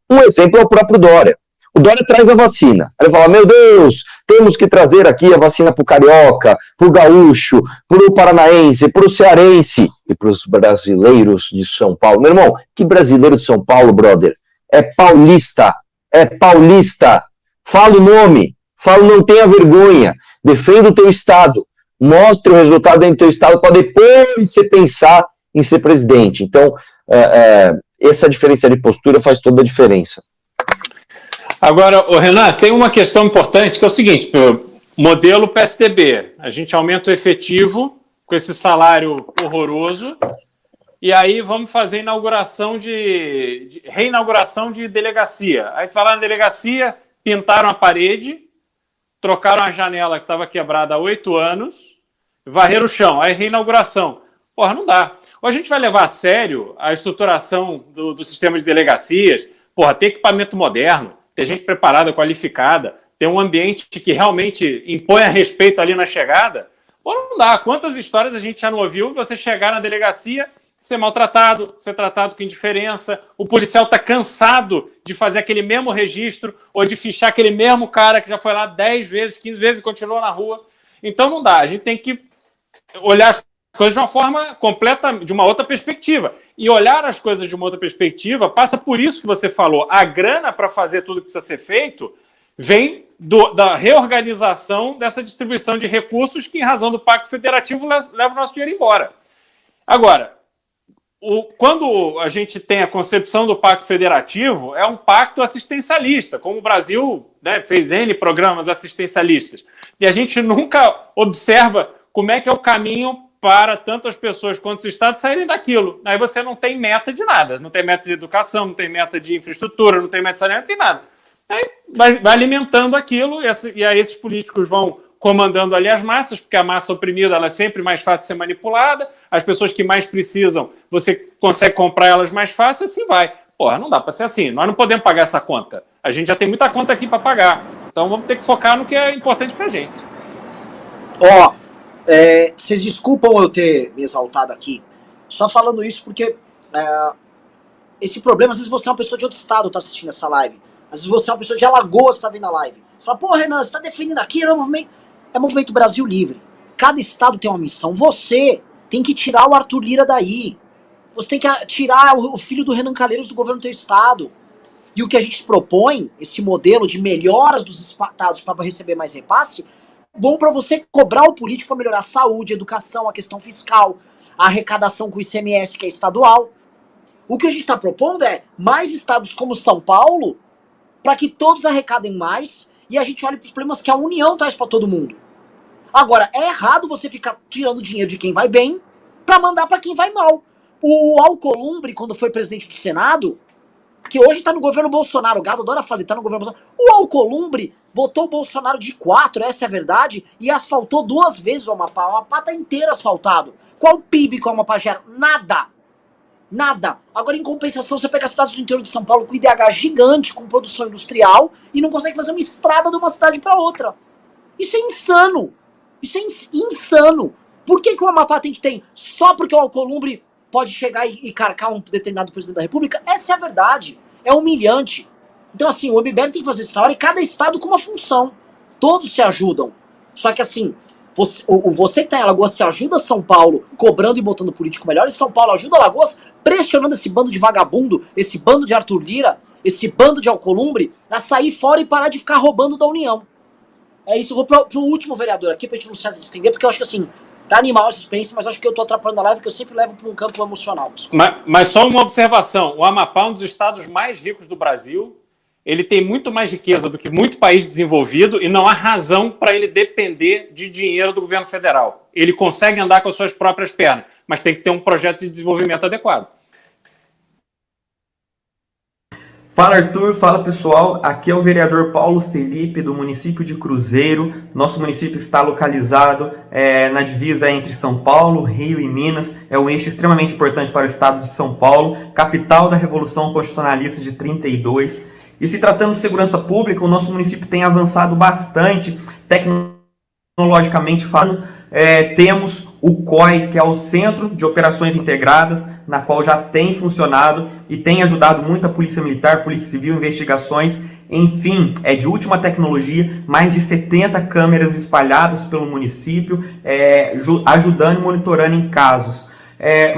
Um exemplo é o próprio Dória. O Dória traz a vacina. Ele fala, meu Deus, temos que trazer aqui a vacina para o carioca, para o gaúcho, para o paranaense, para o cearense e para os brasileiros de São Paulo. Meu irmão, que brasileiro de São Paulo, brother? É paulista. Fala o nome, não tenha vergonha, defenda o teu estado, mostre o resultado dentro do teu estado para depois você pensar em ser presidente. Então, essa diferença de postura faz toda a diferença. Agora, Renan, tem uma questão importante que é o seguinte, modelo PSDB, a gente aumenta o efetivo com esse salário horroroso e aí vamos fazer reinauguração de delegacia. Aí vai lá na delegacia, pintaram a parede, trocaram a janela que estava quebrada há 8 anos, varreram o chão, aí reinauguração. Porra, não dá. Ou a gente vai levar a sério a estruturação do sistema de delegacias, porra, ter equipamento moderno, ter gente preparada, qualificada, ter um ambiente que realmente imponha respeito ali na chegada, ou não dá. Quantas histórias a gente já não ouviu, você chegar na delegacia, ser maltratado, ser tratado com indiferença, o policial está cansado de fazer aquele mesmo registro, ou de fichar aquele mesmo cara que já foi lá 10 vezes, 15 vezes e continua na rua. Então não dá, a gente tem que olhar as coisas de uma forma completa, de uma outra perspectiva. E olhar as coisas de uma outra perspectiva passa por isso que você falou. A grana para fazer tudo que precisa ser feito vem da reorganização dessa distribuição de recursos que, em razão do Pacto Federativo, leva o nosso dinheiro embora. Agora, quando a gente tem a concepção do Pacto Federativo, é um pacto assistencialista, como o Brasil, né, fez N programas assistencialistas. E a gente nunca observa como é que é o caminho para tanto as pessoas quanto os estados saírem daquilo. Aí você não tem meta de nada. Não tem meta de educação, não tem meta de infraestrutura, não tem meta de saneamento, não tem nada. Aí vai alimentando aquilo e aí esses políticos vão comandando ali as massas, porque a massa oprimida ela é sempre mais fácil de ser manipulada, as pessoas que mais precisam, você consegue comprar elas mais fácil, assim vai. Porra, não dá para ser assim. Nós não podemos pagar essa conta. A gente já tem muita conta aqui para pagar. Então vamos ter que focar no que é importante para a gente. Vocês desculpam eu ter me exaltado aqui, só falando isso porque esse problema, às vezes você é uma pessoa de outro estado, tá assistindo essa live, às vezes você é uma pessoa de Alagoas, tá vendo a live, você fala, pô Renan, você tá defendendo aqui, é movimento Brasil Livre, cada estado tem uma missão, você tem que tirar o Arthur Lira daí, você tem que tirar o filho do Renan Calheiros do governo do teu estado, e o que a gente propõe, esse modelo de melhoras dos estados para receber mais repasse, bom para você cobrar o político para melhorar a saúde, a educação, a questão fiscal, a arrecadação com o ICMS, que é estadual. O que a gente está propondo é mais estados como São Paulo, para que todos arrecadem mais e a gente olhe para os problemas que a União traz para todo mundo. Agora, é errado você ficar tirando dinheiro de quem vai bem para mandar para quem vai mal. O Alcolumbre, quando foi presidente do Senado, que hoje tá no governo Bolsonaro. O Gado adora falar, ele tá no governo Bolsonaro. O Alcolumbre botou o Bolsonaro de 4, essa é a verdade, e asfaltou 2 vezes o Amapá. O Amapá tá inteiro asfaltado. Qual o PIB que o Amapá gera? Nada. Nada. Agora, em compensação, você pega as cidades do interior de São Paulo com IDH gigante, com produção industrial, e não consegue fazer uma estrada de uma cidade para outra. Isso é insano. Isso é insano. Por que o Amapá tem que ter? Só porque o Alcolumbre pode chegar e carcar um determinado presidente da República? Essa é a verdade. É humilhante. Então, assim, o MBL tem que fazer essa hora e cada estado com uma função. Todos se ajudam. Só que, assim, você que tá em Alagoas se ajuda São Paulo cobrando e botando político melhor, e São Paulo ajuda Alagoas pressionando esse bando de vagabundo, esse bando de Arthur Lira, esse bando de Alcolumbre a sair fora e parar de ficar roubando da União. É isso, eu vou pro último vereador aqui pra gente não se estender, porque eu acho que assim, tá animal esse suspense, mas acho que eu tô atrapalhando a live, que eu sempre levo pra um campo emocional. Mas só uma observação, o Amapá é um dos estados mais ricos do Brasil, ele tem muito mais riqueza do que muito país desenvolvido e não há razão para ele depender de dinheiro do governo federal. Ele consegue andar com as suas próprias pernas, mas tem que ter um projeto de desenvolvimento adequado. Fala Arthur, fala pessoal, aqui é o vereador Paulo Felipe do município de Cruzeiro. Nosso município está localizado na divisa entre São Paulo, Rio e Minas. É um eixo extremamente importante para o estado de São Paulo, capital da Revolução Constitucionalista de 32. E se tratando de segurança pública, o nosso município tem avançado bastante tecnologicamente falando. Temos o COI, que é o Centro de Operações Integradas, na qual já tem funcionado e tem ajudado muito a Polícia Militar, Polícia Civil, investigações. Enfim, é de última tecnologia, mais de 70 câmeras espalhadas pelo município, ajudando e monitorando em casos.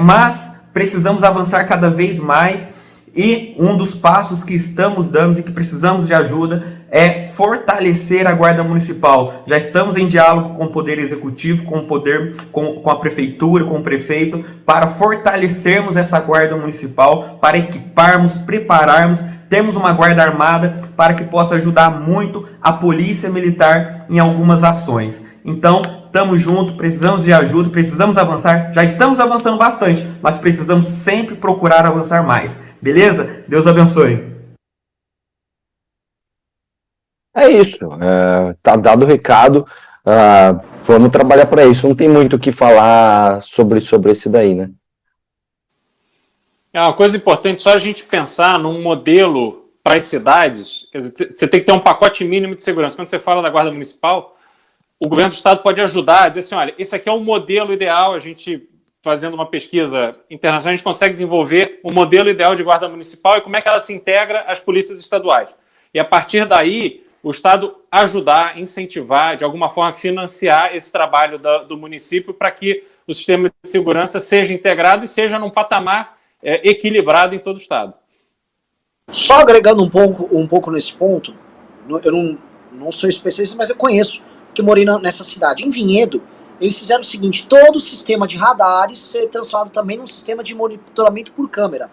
Mas precisamos avançar cada vez mais. E um dos passos que estamos dando e que precisamos de ajuda é fortalecer a Guarda Municipal. Já estamos em diálogo com o Poder Executivo, com a Prefeitura, com o Prefeito, para fortalecermos essa Guarda Municipal, para equiparmos, prepararmos, termos uma Guarda Armada para que possa ajudar muito a Polícia Militar em algumas ações. Então, estamos juntos, precisamos de ajuda, precisamos avançar. Já estamos avançando bastante, mas precisamos sempre procurar avançar mais. Beleza? Deus abençoe. É isso. Tá dado o recado. Vamos trabalhar para isso. Não tem muito o que falar sobre esse daí, né? É uma coisa importante, só a gente pensar num modelo para as cidades. Quer dizer, você tem que ter um pacote mínimo de segurança. Quando você fala da Guarda Municipal, o governo do estado pode ajudar a dizer assim, olha, esse aqui é um modelo ideal, a gente, fazendo uma pesquisa internacional, a gente consegue desenvolver um modelo ideal de guarda municipal e como é que ela se integra às polícias estaduais. E a partir daí, o estado ajudar, incentivar, de alguma forma financiar esse trabalho do município para que o sistema de segurança seja integrado e seja num patamar equilibrado em todo o estado. Só agregando um pouco nesse ponto, eu não sou especialista, mas eu conheço, que morei nessa cidade. Em Vinhedo, eles fizeram o seguinte, todo o sistema de radares ser transformado também num sistema de monitoramento por câmera.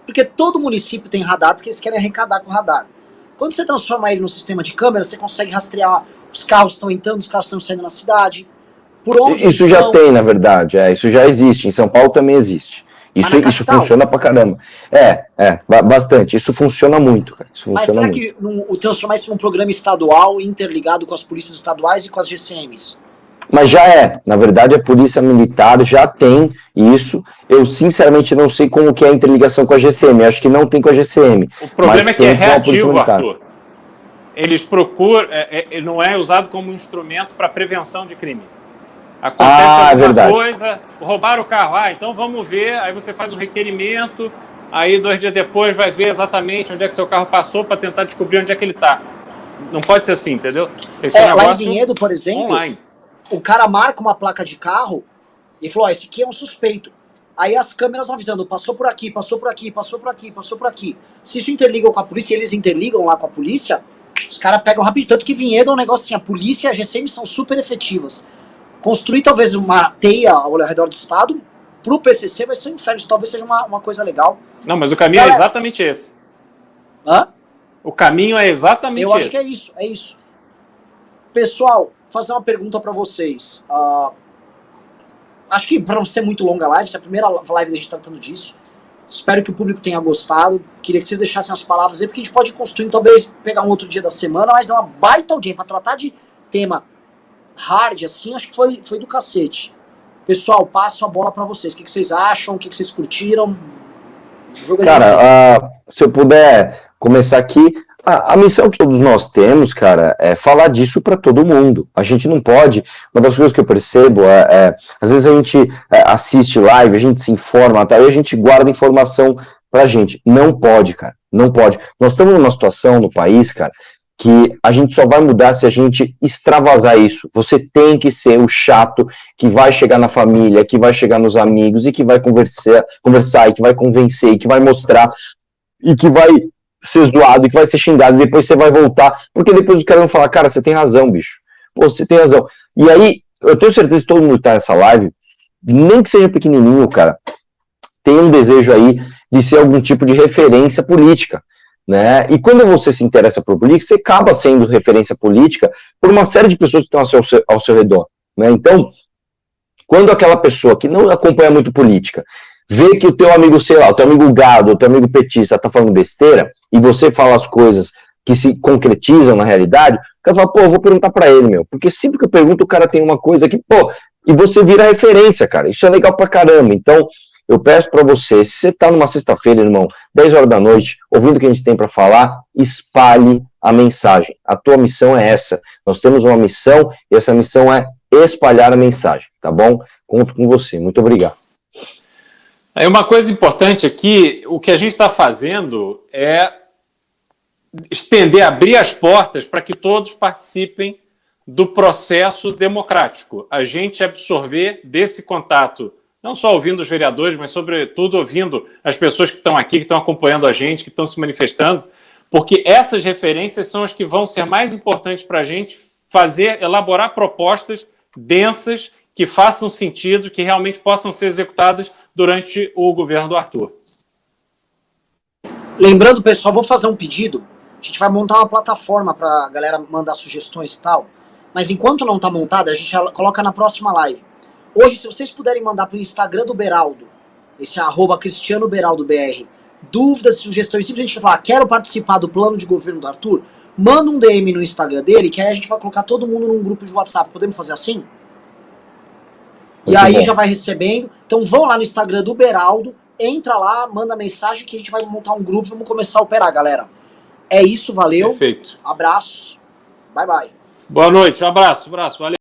Porque todo município tem radar, porque eles querem arrecadar com radar. Quando você transforma ele num sistema de câmera, você consegue rastrear os carros que estão entrando, os carros que estão saindo na cidade, por onde isso já tem, na verdade, isso já existe, em São Paulo também existe. Isso funciona pra caramba. Bastante. Isso funciona muito, cara. Isso mas funciona será que transformar isso num programa estadual, interligado com as polícias estaduais e com as GCMs? Mas já na verdade a Polícia Militar já tem isso. Eu sinceramente não sei como que é a interligação com a GCM. Eu acho que não tem com a GCM. O problema é que é reativo, Arthur. Eles procuram, ele não é usado como instrumento para prevenção de crime. Acontece alguma coisa, roubaram o carro, então vamos ver, aí você faz um requerimento, aí 2 dias depois vai ver exatamente onde é que seu carro passou para tentar descobrir onde é que ele está. Não pode ser assim, entendeu? Esse é um lá em Vinhedo, por exemplo, online. O cara marca uma placa de carro e falou, esse aqui é um suspeito. Aí as câmeras avisando, passou por aqui, passou por aqui, passou por aqui, passou por aqui. Se isso interliga com a polícia, eles interligam lá com a polícia, os caras pegam rapidinho. Tanto que Vinhedo é um negócio assim, a polícia e a GCM são super efetivas. Construir talvez uma teia ao redor do estado, pro PCC vai ser um inferno, isso talvez seja uma coisa legal. Não, mas o caminho é exatamente esse. Hã? O caminho é exatamente esse. Eu acho que é isso. Pessoal, vou fazer uma pergunta pra vocês. Acho que pra não ser muito longa a live, se é a primeira live da gente tratando disso, Espero que o público tenha gostado. Queria que vocês deixassem as palavras aí, porque a gente pode construir, talvez pegar um outro dia da semana, mas dar uma baita audiência pra tratar de tema hard, assim, acho que foi do cacete. Pessoal, passo a bola pra vocês. O que vocês acham? O que vocês curtiram? O jogo é Cara, se eu puder começar aqui, a missão que todos nós temos, cara, é falar disso para todo mundo. A gente não pode. Uma das coisas que eu percebo às vezes a gente assiste live, a gente se informa, até aí a gente guarda informação pra gente. Não pode, cara. Não pode. Nós estamos numa situação no país, cara, que a gente só vai mudar se a gente extravasar isso. Você tem que ser o chato que vai chegar na família, que vai chegar nos amigos e que vai conversar e que vai convencer e que vai mostrar e que vai ser zoado e que vai ser xingado e depois você vai voltar, porque depois os caras vão falar, cara, você tem razão, bicho. Pô, você tem razão. E aí, eu tenho certeza que todo mundo que tá nessa live, nem que seja pequenininho, cara, tem um desejo aí de ser algum tipo de referência política, né? E quando você se interessa por política, você acaba sendo referência política por uma série de pessoas que estão ao seu redor, né? Então, quando aquela pessoa que não acompanha muito política vê que o teu amigo, sei lá, o teu amigo gado, o teu amigo petista tá falando besteira, e você fala as coisas que se concretizam na realidade, o cara fala, pô, eu vou perguntar pra ele, meu, porque sempre que eu pergunto o cara tem uma coisa que, pô, e você vira referência, cara, isso é legal pra caramba. Então, eu peço pra você, se você tá numa sexta-feira, irmão, 10 horas da noite, ouvindo o que a gente tem pra falar, espalhe a mensagem. A tua missão é essa. Nós temos uma missão, e essa missão é espalhar a mensagem, tá bom? Conto com você. Muito obrigado. Aí uma coisa importante aqui, o que a gente está fazendo é abrir as portas para que todos participem do processo democrático. A gente absorver desse contato, não só ouvindo os vereadores, mas sobretudo ouvindo as pessoas que estão aqui, que estão acompanhando a gente, que estão se manifestando, porque essas referências são as que vão ser mais importantes para a gente elaborar propostas densas que façam sentido, que realmente possam ser executadas durante o governo do Arthur. Lembrando, pessoal, vou fazer um pedido. A gente vai montar uma plataforma para a galera mandar sugestões e tal, mas enquanto não está montada, a gente coloca na próxima live. Hoje, se vocês puderem mandar para o Instagram do Beraldo, esse @CristianoBeraldoBR, dúvidas, sugestões, simplesmente falar, quero participar do plano de governo do Arthur, manda um DM no Instagram dele, que aí a gente vai colocar todo mundo num grupo de WhatsApp. Podemos fazer assim? E aí já vai recebendo. Então vão lá no Instagram do Beraldo, entra lá, manda mensagem que a gente vai montar um grupo, vamos começar a operar, galera. É isso, valeu. Perfeito. Abraços. Bye, bye. Boa noite, um abraço, valeu.